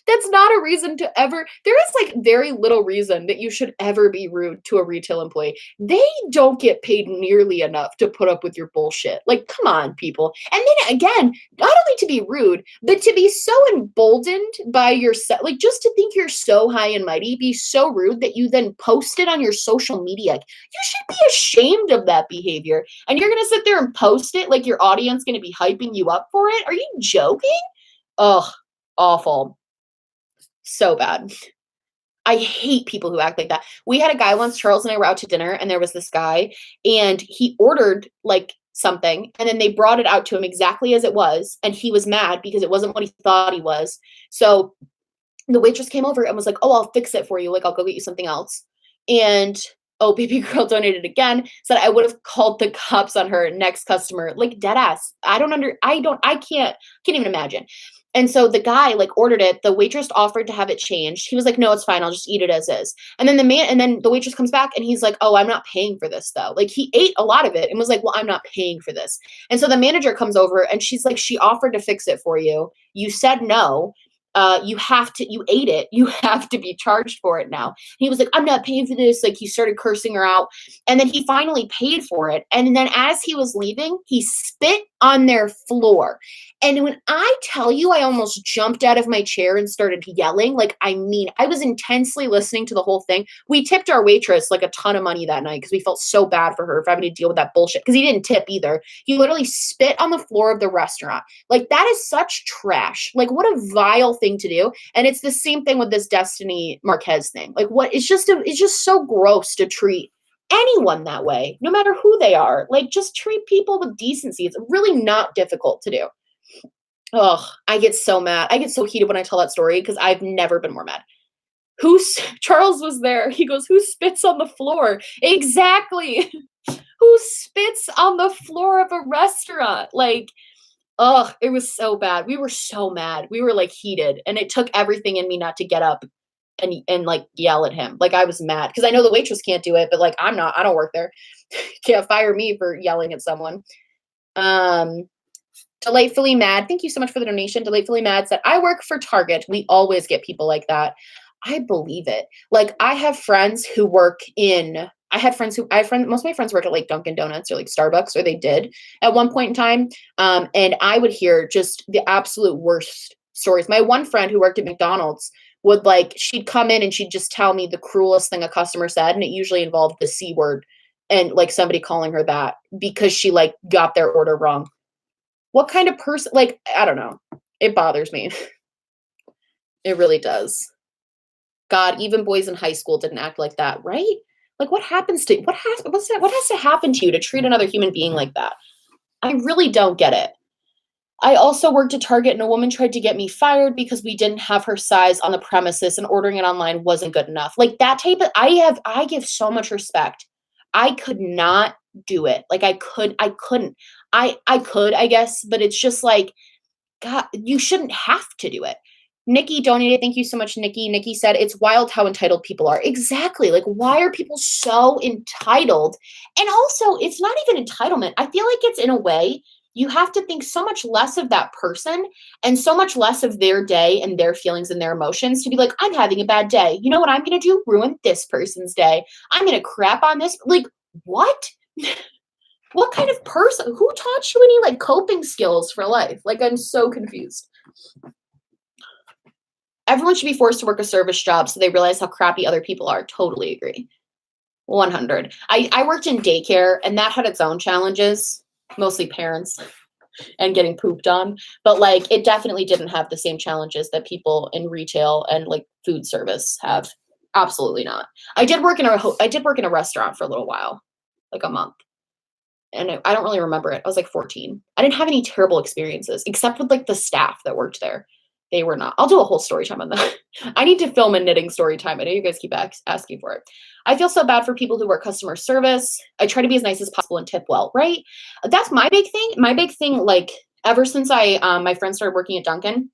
[SPEAKER 1] That's not a reason to ever. There is, like, very little reason that you should ever be rude to a retail employee. They don't get paid nearly enough to put up with your bullshit. Like, come on, people. And then again, not only to be rude, but to be so emboldened by yourself, like, just to think you're so high and mighty, be so rude that you then post it on your social media. You should be ashamed of that behavior. And you're going to sit there and post it like your audience going to be hyping you up for it? Are you joking? Ugh, awful. So bad. I hate people who act like that. We had a guy once, Charles and I were out to dinner, and there was this guy, and he ordered, like, something, and then they brought it out to him exactly as it was, and he was mad because it wasn't what he thought he was. So the waitress came over and was like, oh, I'll fix it for you. Like, I'll go get you something else. And Oh, baby girl donated again. Said I would have called the cops on her next customer. Like dead ass. I can't even imagine. And so the guy like ordered it. The waitress offered to have it changed. He was like, no, it's fine. I'll just eat it as is. And then the waitress comes back and he's like, oh, I'm not paying for this though. Like he ate a lot of it and was like, well, I'm not paying for this. And so the manager comes over and she's like, she offered to fix it for you. You said no. You ate it. You have to be charged for it now. He was like, I'm not paying for this. Like he started cursing her out. And then he finally paid for it. And then as he was leaving, he spit on their floor. And when I tell you, I almost jumped out of my chair and started yelling. Like, I mean, I was intensely listening to the whole thing. We tipped our waitress like a ton of money that night because we felt so bad for her for having to deal with that bullshit. Because he didn't tip either. He literally spit on the floor of the restaurant. Like, that is such trash. Like, what a vile thing to do. And it's the same thing with this Destiney Marquez thing. Like, what? It's just so gross to treat anyone that way, no matter who they are. Like, just treat people with decency. It's really not difficult to do. Oh, I get so mad. I get so heated when I tell that story because I've never been more mad. Charles was there. He goes, who spits on the floor? Exactly. Who spits on the floor of a restaurant? Like, oh, it was so bad. We were so mad. We were like heated. And it took everything in me not to get up and like yell at him. Like I was mad because I know the waitress can't do it, but like I don't work there. Can't fire me for yelling at someone. Delightfully Mad. Thank you so much for the donation. Delightfully Mad said, I work for Target. We always get people like that. I believe it. Like I have friends who work in, most of my friends work at like Dunkin' Donuts or like Starbucks, or they did at one point in time. And I would hear just the absolute worst stories. My one friend who worked at McDonald's would she'd come in and she'd just tell me the cruelest thing a customer said. And it usually involved the C word and like somebody calling her that because she like got their order wrong. What kind of person, like, I don't know. It bothers me. It really does. God, even boys in high school didn't act like that, right? Like what has to happen to you to treat another human being like that? I really don't get it. I also worked at Target and a woman tried to get me fired because we didn't have her size on the premises and ordering it online wasn't good enough. Like that type of, I give so much respect. I could not do it. Like I couldn't. I could, I guess, but it's just like, God, you shouldn't have to do it. Nikki donated. Thank you so much, Nikki. Nikki said, it's wild how entitled people are. Exactly. Like, why are people so entitled? And also, it's not even entitlement. I feel like it's in a way, you have to think so much less of that person and so much less of their day and their feelings and their emotions to be like, I'm having a bad day. You know what I'm going to do? Ruin this person's day. I'm going to crap on this. Like, what? What kind of person? Who taught you any like coping skills for life? Like, I'm so confused. Everyone should be forced to work a service job so they realize how crappy other people are. Totally agree. 100. I worked in daycare and that had its own challenges, mostly parents and getting pooped on. But like, it definitely didn't have the same challenges that people in retail and like food service have. Absolutely not. I did work in a restaurant for a little while, like a month. And I don't really remember it. I was like 14. I didn't have any terrible experiences except with like the staff that worked there. They were not. I'll do a whole story time on that. I need to film a knitting story time. I know you guys keep asking for it. I feel so bad for people who work customer service. I try to be as nice as possible and tip well, right? That's my big thing. My big thing, like ever since my friends started working at Dunkin',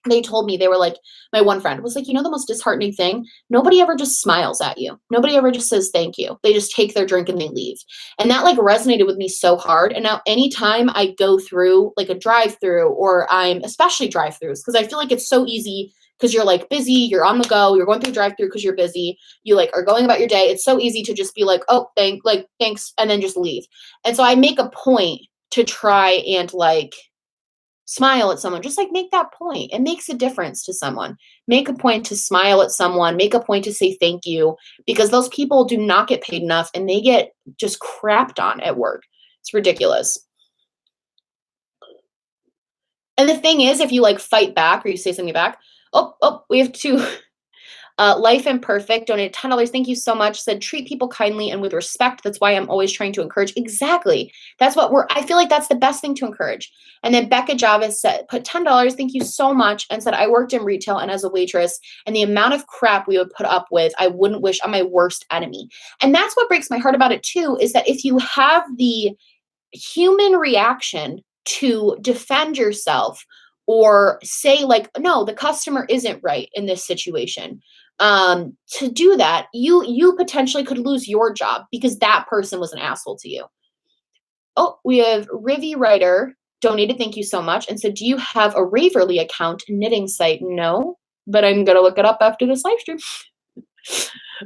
[SPEAKER 1] they told me, they were like, my one friend was like, you know, the most disheartening thing, nobody ever just smiles at you. Nobody ever just says thank you. They just take their drink and they leave. And that like resonated with me so hard. And now anytime I go through like a drive-through, or I'm especially drive-throughs, because I feel like it's so easy because you're like busy, you're on the go, you're going through drive-through because you're busy, you like are going about your day. It's so easy to just be like, oh, thanks, and then just leave. And so I make a point to try and like smile at someone. Just like make that point. It makes a difference to someone. Make a point to smile at someone. Make a point to say thank you, because those people do not get paid enough and they get just crapped on at work. It's ridiculous. And the thing is, if you like fight back or you say something back, we have two. Life Imperfect donated $10. Thank you so much. Said treat people kindly and with respect. That's why I'm always trying to encourage. Exactly. That's what I feel like that's the best thing to encourage. And then Becca Javis said, put $10. Thank you so much. And said, I worked in retail and as a waitress, and the amount of crap we would put up with, I wouldn't wish on my worst enemy. And that's what breaks my heart about it too, is that if you have the human reaction to defend yourself or say like, no, the customer isn't right in this situation, to do that, you potentially could lose your job because that person was an asshole to you. Oh, we have Rivi Writer donated, thank you so much, and said, do you have a Raverly account knitting site? No, but I'm gonna look it up after this live stream.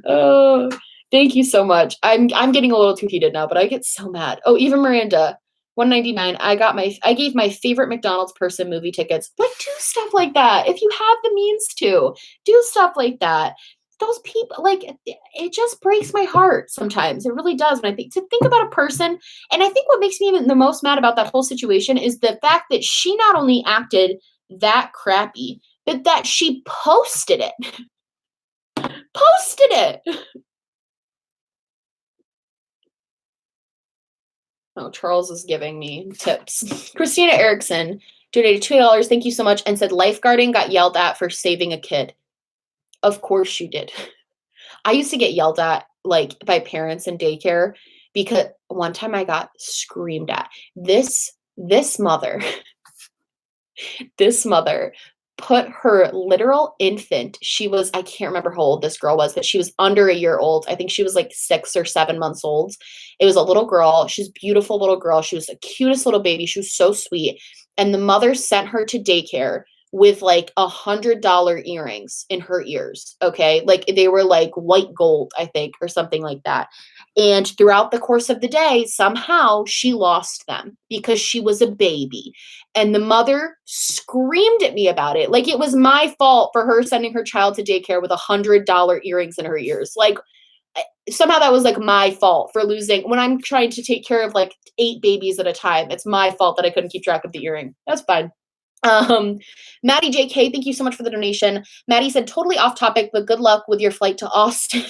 [SPEAKER 1] Oh, thank you so much. I'm getting a little too heated now, but I get so mad. Oh, even Miranda, $1.99. I gave my favorite McDonald's person movie tickets. Like, do stuff like that. If you have the means to, do stuff like that. Those people, like, it just breaks my heart sometimes. It really does. When I think about a person, and I think what makes me even the most mad about that whole situation is the fact that she not only acted that crappy, but that she posted it. Posted it. Oh, Charles is giving me tips. Christina Erickson donated $2. Thank you so much. And said lifeguarding got yelled at for saving a kid. Of course you did. I used to get yelled at like by parents in daycare because one time I got screamed at. This mother, this mother put her literal infant, she was, I can't remember how old this girl was, but she was under a year old. I think she was like 6 or 7 months old. It was a little girl. She's a beautiful little girl. She was the cutest little baby. She was so sweet. And the mother sent her to daycare with like $100 earrings in her ears. Okay. Like they were like white gold, I think, or something like that. And throughout the course of the day, somehow she lost them because she was a baby. And the mother screamed at me about it. Like it was my fault for her sending her child to daycare with $100 earrings in her ears. Like somehow that was like my fault for losing when I'm trying to take care of like 8 babies at a time. It's my fault that I couldn't keep track of the earring. That's fine. Maddie JK, thank you so much for the donation. Maddie said, totally off topic, but good luck with your flight to Austin.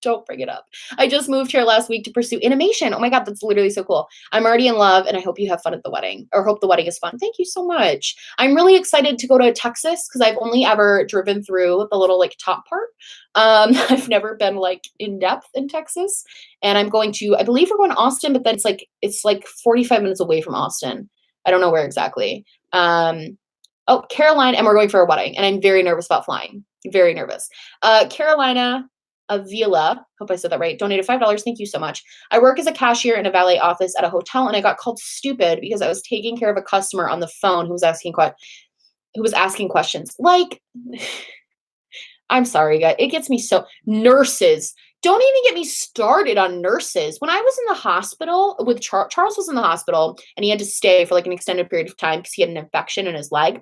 [SPEAKER 1] Don't bring it up. I just moved here last week to pursue animation. Oh my God, that's literally so cool. I'm already in love and I hope you have fun at the wedding, or hope the wedding is fun. Thank you so much. I'm really excited to go to Texas because I've only ever driven through the little like top part. I've never been like in depth in Texas, and I'm going to, I believe we're going to Austin, but then it's like 45 minutes away from Austin. I don't know where exactly. Oh, Carolina, and we're going for a wedding, and I'm very nervous about flying. Very nervous. Carolina Avila, hope I said that right, donated $5. Thank you so much. I work as a cashier in a valet office at a hotel, and I got called stupid because I was taking care of a customer on the phone who was asking questions. Like, I'm sorry, guys. It gets me so. Nurses. Don't even get me started on nurses. When I was in the hospital with Charles was in the hospital, and he had to stay for like an extended period of time because he had an infection in his leg,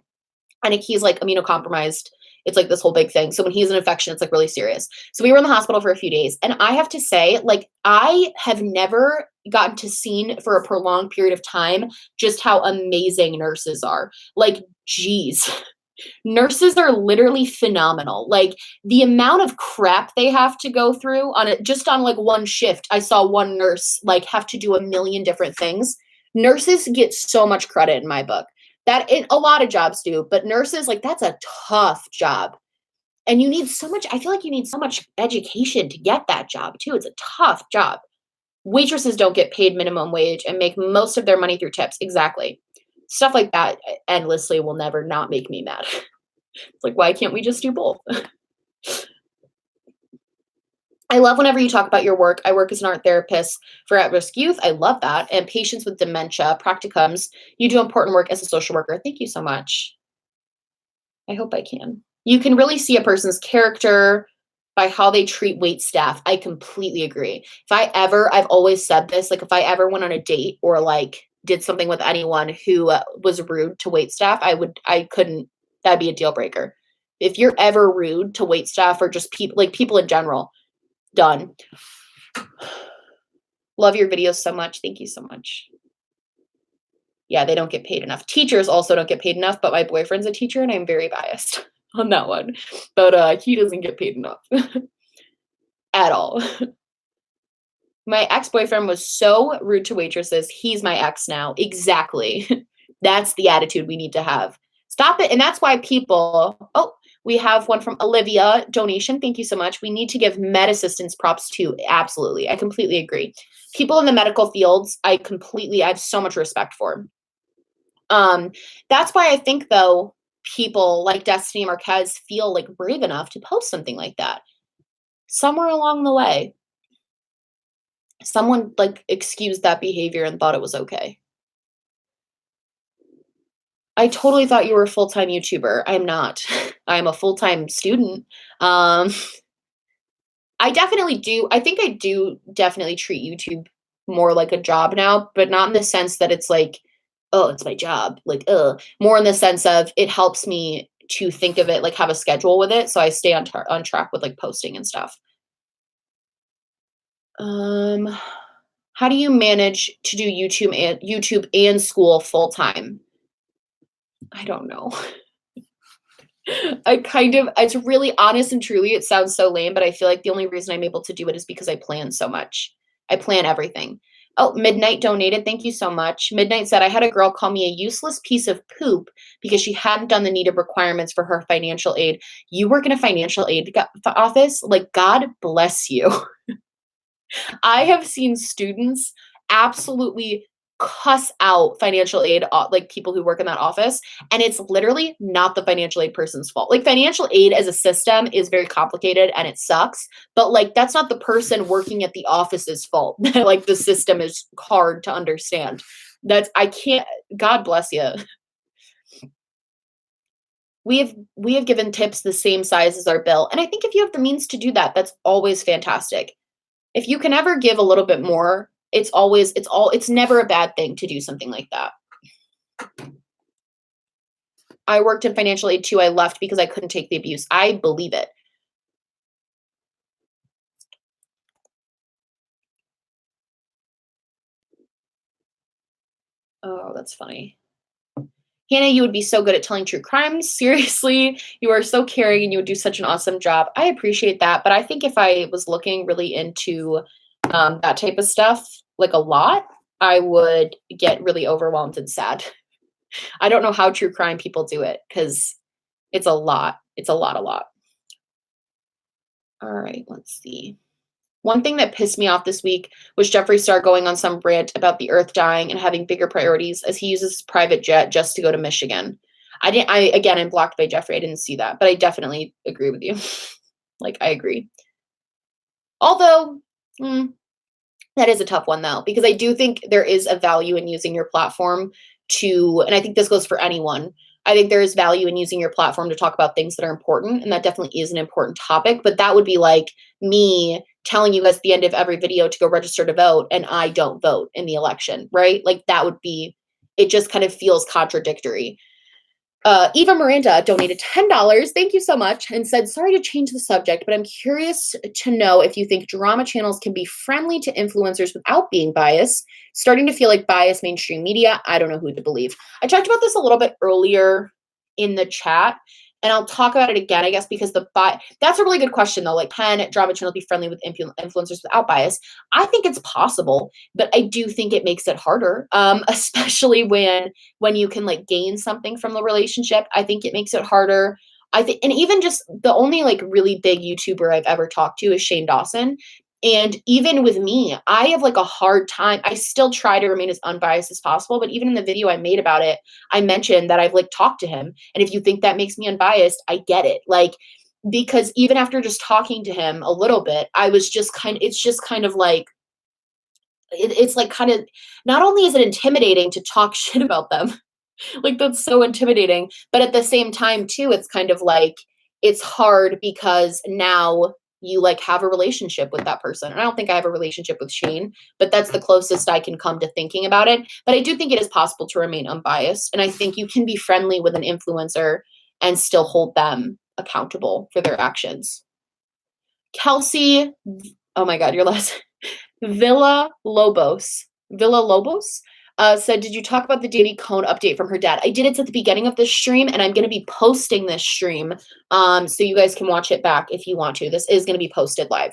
[SPEAKER 1] and he's like immunocompromised. It's like this whole big thing. So when he has an infection, it's like really serious. So we were in the hospital for a few days, and I have to say, like, I have never gotten to see for a prolonged period of time just how amazing nurses are. Like, geez. Nurses are literally phenomenal. Like the amount of crap they have to go through on it, just on like one shift. I saw one nurse like have to do a million different things. Nurses get so much credit in my book. A lot of jobs do, but nurses, like that's a tough job. And you need so much, I feel like you need so much education to get that job too. It's a tough job. Waitresses don't get paid minimum wage and make most of their money through tips. Exactly. Stuff like that endlessly will never not make me mad. It's like, why can't we just do both? I love whenever you talk about your work. I work as an art therapist for at-risk youth. I love that. And patients with dementia, practicums. You do important work as a social worker. Thank you so much. I hope I can. You can really see a person's character by how they treat wait staff. I completely agree. I've always said this, like if I ever went on a date or like did something with anyone who was rude to wait staff, that'd be a deal breaker. If you're ever rude to wait staff or just people in general, done. Love your videos so much. Thank you so much. Yeah, they don't get paid enough. Teachers also don't get paid enough, but my boyfriend's a teacher and I'm very biased. on that one. But he doesn't get paid enough at all. My ex-boyfriend was so rude to waitresses. He's my ex now. Exactly. That's the attitude we need to have. Stop it. And that's why people, oh, we have one from Olivia donation. Thank you so much. We need to give med assistants props too. Absolutely. I completely agree. People in the medical fields, I have so much respect for. That's why I think though, people like Destiney and Marquez feel like brave enough to post something like that. Somewhere along the way, someone like excused that behavior and thought it was okay. I totally thought you were a full-time YouTuber. I am not. I am a full-time student. I definitely do. I think I do definitely treat YouTube more like a job now, but not in the sense that it's like, oh, it's my job. Like, more in the sense of it helps me to think of it, like have a schedule with it. So I stay on track with like posting and stuff. How do you manage to do YouTube and school full time? I don't know. It's really honest and truly, it sounds so lame, but I feel like the only reason I'm able to do it is because I plan so much. I plan everything. Oh, Midnight donated. Thank you so much. Midnight said, I had a girl call me a useless piece of poop because she hadn't done the needed requirements for her financial aid. You work in a financial aid office? Like, God bless you. I have seen students absolutely cuss out financial aid, like people who work in that office, and it's literally not the financial aid person's fault. Like, financial aid as a system is very complicated and it sucks, but like that's not the person working at the office's fault. Like, the system is hard to understand. God bless you. We have given tips the same size as our bill, and I think if you have the means to do that, that's always fantastic. If you can ever give a little bit more, it's never a bad thing to do something like that. I worked in financial aid too. I left because I couldn't take the abuse. I believe it. Oh, that's funny. Hannah, you would be so good at telling true crimes. Seriously, you are so caring and you would do such an awesome job. I appreciate that. But I think if I was looking really into that type of stuff, like a lot, I would get really overwhelmed and sad. I don't know how true crime people do it because it's a lot. It's a lot. All right, let's see. One thing that pissed me off this week was Jeffree Star going on some rant about the earth dying and having bigger priorities as he uses his private jet just to go to Michigan. I'm blocked by Jeffree. I didn't see that, but I definitely agree with you. Like, I agree. Although, that is a tough one though, because I do think there is a value in using your platform and I think this goes for anyone. I think there is value in using your platform to talk about things that are important, and that definitely is an important topic, but that would be like me telling you guys at the end of every video to go register to vote and I don't vote in the election, right? Like, it just kind of feels contradictory. Eva Miranda donated $10. Thank you so much, and said, sorry to change the subject, but I'm curious to know if you think drama channels can be friendly to influencers without being biased. Starting to feel like biased mainstream media. I don't know who to believe. I talked about this a little bit earlier in the chat, and I'll talk about it again, I guess, because that's a really good question though. Like, can drama channels be friendly with influencers without bias? I think it's possible, but I do think it makes it harder, especially when you can like gain something from the relationship. I think it makes it harder. I think, and even just the only like really big YouTuber I've ever talked to is Shane Dawson. And even with me, I have like a hard time. I still try to remain as unbiased as possible, but even in the video I made about it, I mentioned that I've like talked to him. And if you think that makes me unbiased, I get it. Like, because even after just talking to him a little bit, it's just kind of like, it's like kind of, not only is it intimidating to talk shit about them, like that's so intimidating, but at the same time too, it's kind of like, it's hard because now you like have a relationship with that person. And I don't think I have a relationship with Shane, but that's the closest I can come to thinking about it. But I do think it is possible to remain unbiased. And I think you can be friendly with an influencer and still hold them accountable for their actions. Kelsey, oh my God, your last Villa Lobos Said, did you talk about the Danielle Cohn update from her dad? I did. It's at the beginning of this stream, and I'm going to be posting this stream so you guys can watch it back if you want to. This is going to be posted live.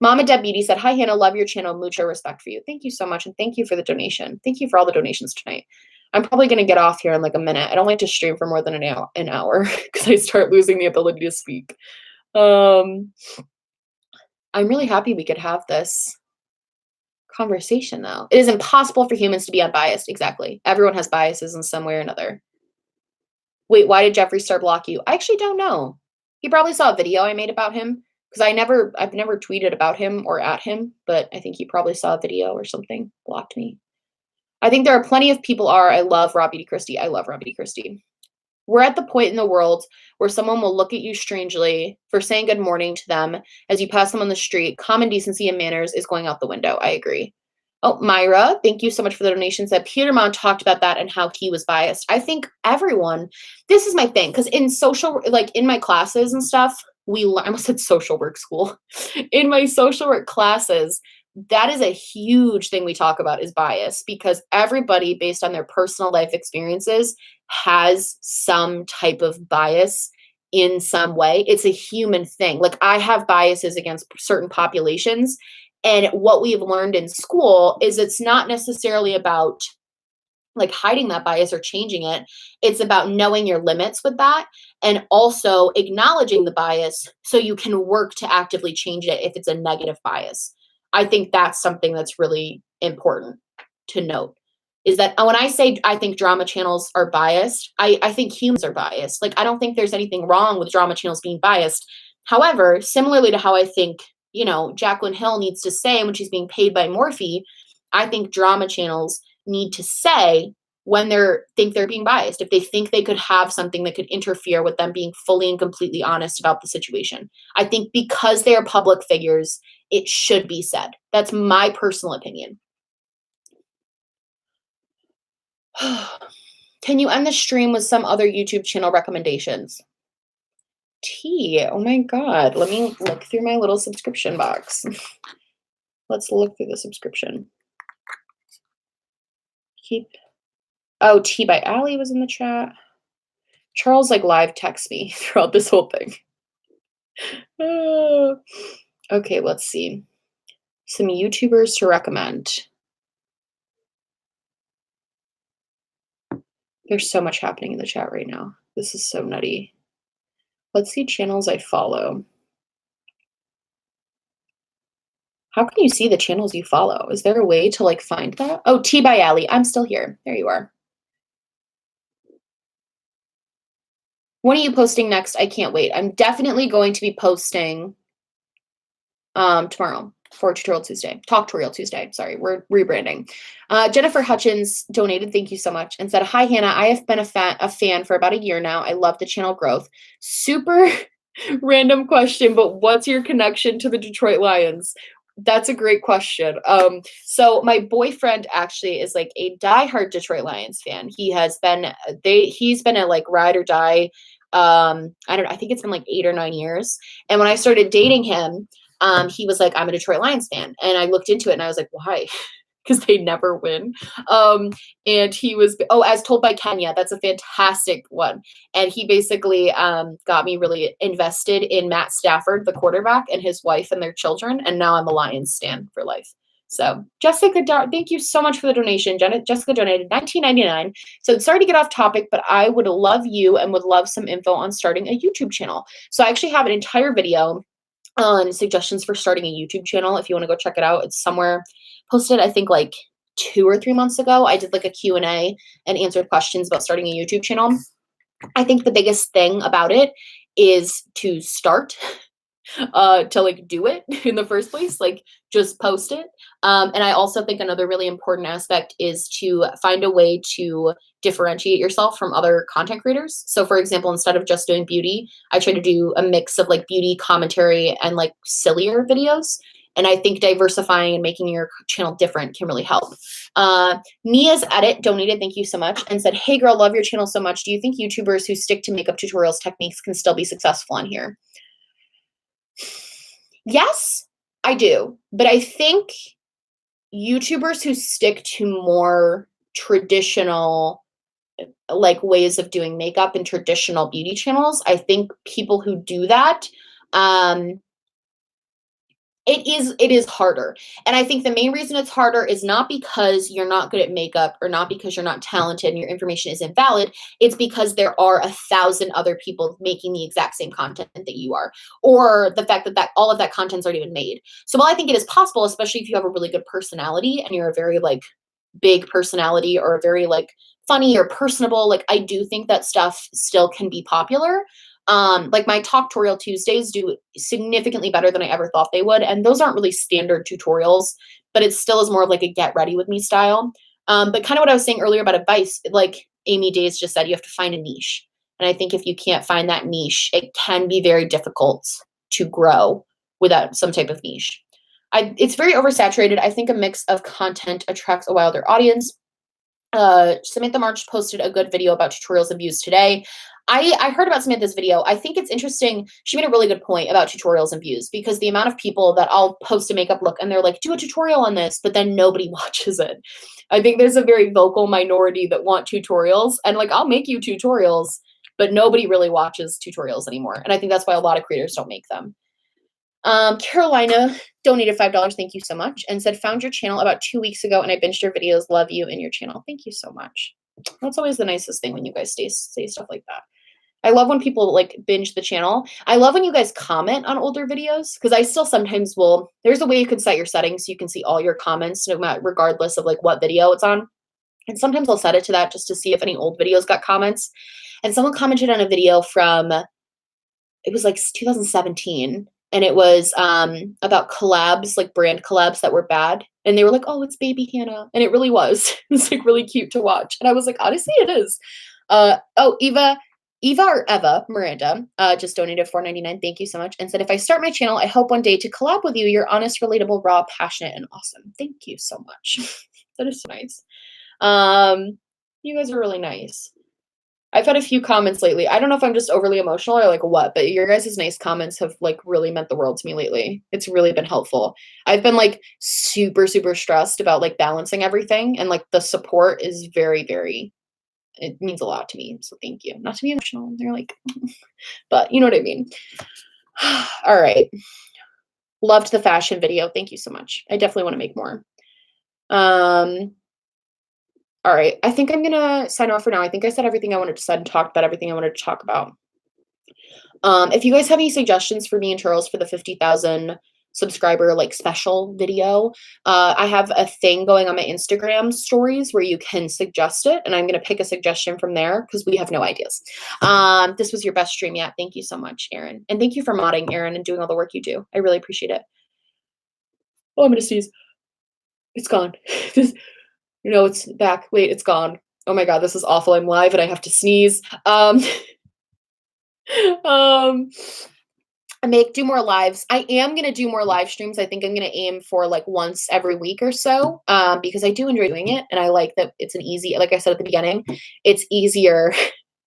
[SPEAKER 1] Mama Deb Beatty said, hi, Hannah. Love your channel. Mucho respect for you. Thank you so much, and thank you for the donation. Thank you for all the donations tonight. I'm probably going to get off here in like a minute. I don't like to stream for more than an hour because I start losing the ability to speak. I'm really happy we could have this conversation, though. It is impossible for humans to be unbiased. Exactly. Everyone has biases in some way or another. Wait, why did Jeffree Star block you? I actually don't know. He probably saw a video I made about him because I've never tweeted about him or at him, but I think he probably saw a video or something, blocked me. I think there are plenty of people I love Robbie Christie. I love Robbie Christie. We're at the point in the world where someone will look at you strangely for saying good morning to them as you pass them on the street. Common decency and manners is going out the window. I agree. Oh, Myra, thank you so much for the donations. That Petermon talked about that and how he was biased. I think everyone, this is my thing, because in social, like in my classes and stuff, I almost said social work school. In my social work classes, that is a huge thing we talk about is bias, because everybody, based on their personal life experiences, has some type of bias in some way. It's a human thing. Like I have biases against certain populations. And what we've learned in school is it's not necessarily about like hiding that bias or changing it. It's about knowing your limits with that and also acknowledging the bias so you can work to actively change it if it's a negative bias. I think that's something that's really important to note. Is that when I say I think drama channels are biased, I think humans are biased. Like, I don't think there's anything wrong with drama channels being biased. However, similarly to how I think, you know, Jaclyn Hill needs to say when she's being paid by Morphe, I think drama channels need to say when think they're being biased, if they think they could have something that could interfere with them being fully and completely honest about the situation. I think because they are public figures, it should be said. That's my personal opinion. Can you end the stream with some other YouTube channel recommendations? Oh my God. Let me look through my little subscription box. Let's look through the subscription. Oh, Tea by Allie was in the chat. Charles like live texts me throughout this whole thing. Okay, let's see. Some YouTubers to recommend. There's so much happening in the chat right now. This is so nutty. Let's see channels I follow. How can you see the channels you follow? Is there a way to like find that? Oh, Tea by Allie. I'm still here. There you are. When are you posting next? I can't wait. I'm definitely going to be posting tomorrow for Tutorial Tuesday. Talktorial Tuesday. Sorry, we're rebranding. Jennifer Hutchins donated. Thank you so much. And said, hi, Hannah. I have been a fan for about a year now. I love the channel growth. Super random question, but what's your connection to the Detroit Lions? That's a great question. So my boyfriend actually is like a diehard Detroit Lions fan. He's been a like ride or die. I don't know. I think it's been like 8 or 9 years. And when I started dating him, he was like, I'm a Detroit Lions fan. And I looked into it and I was like, why? Because they never win. And he was, as told by Kenya, that's a fantastic one. And he basically got me really invested in Matt Stafford, the quarterback, and his wife and their children. And now I'm a Lions stan for life. So Jessica, thank you so much for the donation. Jessica donated $19.99. So sorry to get off topic, but I would love you and would love some info on starting a YouTube channel. So I actually have an entire video on suggestions for starting a YouTube channel. If you want to go check it out, it's somewhere posted, I think like 2 or 3 months ago. I did like a Q&A and answered questions about starting a YouTube channel. I think the biggest thing about it is to start, to like do it in the first place, like just post it. And I also think another really important aspect is to find a way to differentiate yourself from other content creators. So for example, instead of just doing beauty, I try to do a mix of like beauty commentary and like sillier videos. And I think diversifying and making your channel different can really help. Nia's Edit donated, thank you so much, and said, hey girl, love your channel so much. Do you think YouTubers who stick to makeup tutorials techniques can still be successful on here? Yes, I do. But I think YouTubers who stick to more traditional like ways of doing makeup and traditional beauty channels. I think people who do that, it is harder. And I think the main reason it's harder is not because you're not good at makeup or not because you're not talented and your information is invalid. It's because there are 1,000 other people making the exact same content that you are, or the fact that all of that content's already been made. So while I think it is possible, especially if you have a really good personality and you're a very like big personality or very like funny or personable, like I do think that stuff still can be popular. Like my Talktorial Tuesdays do significantly better than I ever thought they would. And those aren't really standard tutorials, but it still is more of like a get ready with me style. But kind of what I was saying earlier about advice, like Amy Days just said, you have to find a niche. And I think if you can't find that niche, it can be very difficult to grow without some type of niche. It's very oversaturated. I think a mix of content attracts a wilder audience. Samantha March posted a good video about tutorials and views today. I heard about Samantha's video. I think it's interesting. She made a really good point about tutorials and views because the amount of people that I'll post a makeup look and they're like, do a tutorial on this, but then nobody watches it. I think there's a very vocal minority that want tutorials and like, I'll make you tutorials, but nobody really watches tutorials anymore. And I think that's why a lot of creators don't make them. Carolina donated $5. Thank you so much. And said, found your channel about 2 weeks ago and I binged your videos. Love you and your channel. Thank you so much. That's always the nicest thing when you guys say stuff like that. I love when people like binge the channel. I love when you guys comment on older videos because I still sometimes will. There's a way you can set your settings so you can see all your comments no matter regardless of like what video it's on. And sometimes I'll set it to that just to see if any old videos got comments. And someone commented on a video from, it was like 2017. And it was about collabs, like brand collabs that were bad. And they were like, oh, it's baby Hannah. And it really was. It was like really cute to watch. And I was like, honestly, it is. Eva or Eva Miranda just donated $4.99. Thank you so much. And said, if I start my channel, I hope one day to collab with you. You're honest, relatable, raw, passionate, and awesome. Thank you so much. That is so nice. You guys are really nice. I've had a few comments lately. I don't know if I'm just overly emotional or like what, but your guys' nice comments have like really meant the world to me lately. It's really been helpful. I've been like super, super stressed about like balancing everything. And like the support is very, very, it means a lot to me. So thank you. Not to be emotional. They're like, but you know what I mean? All right. Loved the fashion video. Thank you so much. I definitely want to make more. All right, I think I'm gonna sign off for now. I think I said everything I wanted to say and talked about everything I wanted to talk about. If you guys have any suggestions for me and Charles for the 50,000 subscriber like special video, I have a thing going on my Instagram stories where you can suggest it, and I'm gonna pick a suggestion from there because we have no ideas. This was your best stream yet. Thank you so much, Erin, and thank you for modding, Erin, and doing all the work you do. I really appreciate it. Oh, I'm gonna sneeze. It's gone. No, it's back. Wait, it's gone. Oh my God, this is awful. I'm live and I have to sneeze. Do more lives. I am going to do more live streams. I think I'm going to aim for like once every week or so, because I do enjoy doing it. And I like that it's an easy, like I said at the beginning, it's easier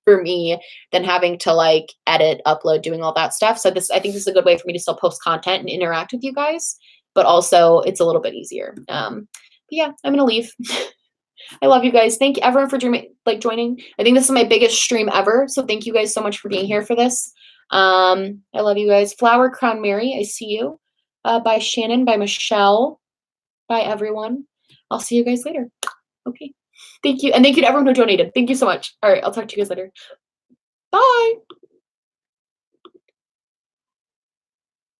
[SPEAKER 1] for me than having to like edit, upload, doing all that stuff. So I think this is a good way for me to still post content and interact with you guys, but also it's a little bit easier. Yeah, I'm gonna leave. I love you guys. Thank you everyone for joining. I think this is my biggest stream ever. So thank you guys so much for being here for this. I love you guys. Flower Crown Mary, I see you. Bye Shannon, bye Michelle, bye everyone. I'll see you guys later. Okay. Thank you. And thank you to everyone who donated. Thank you so much. All right, I'll talk to you guys later. Bye.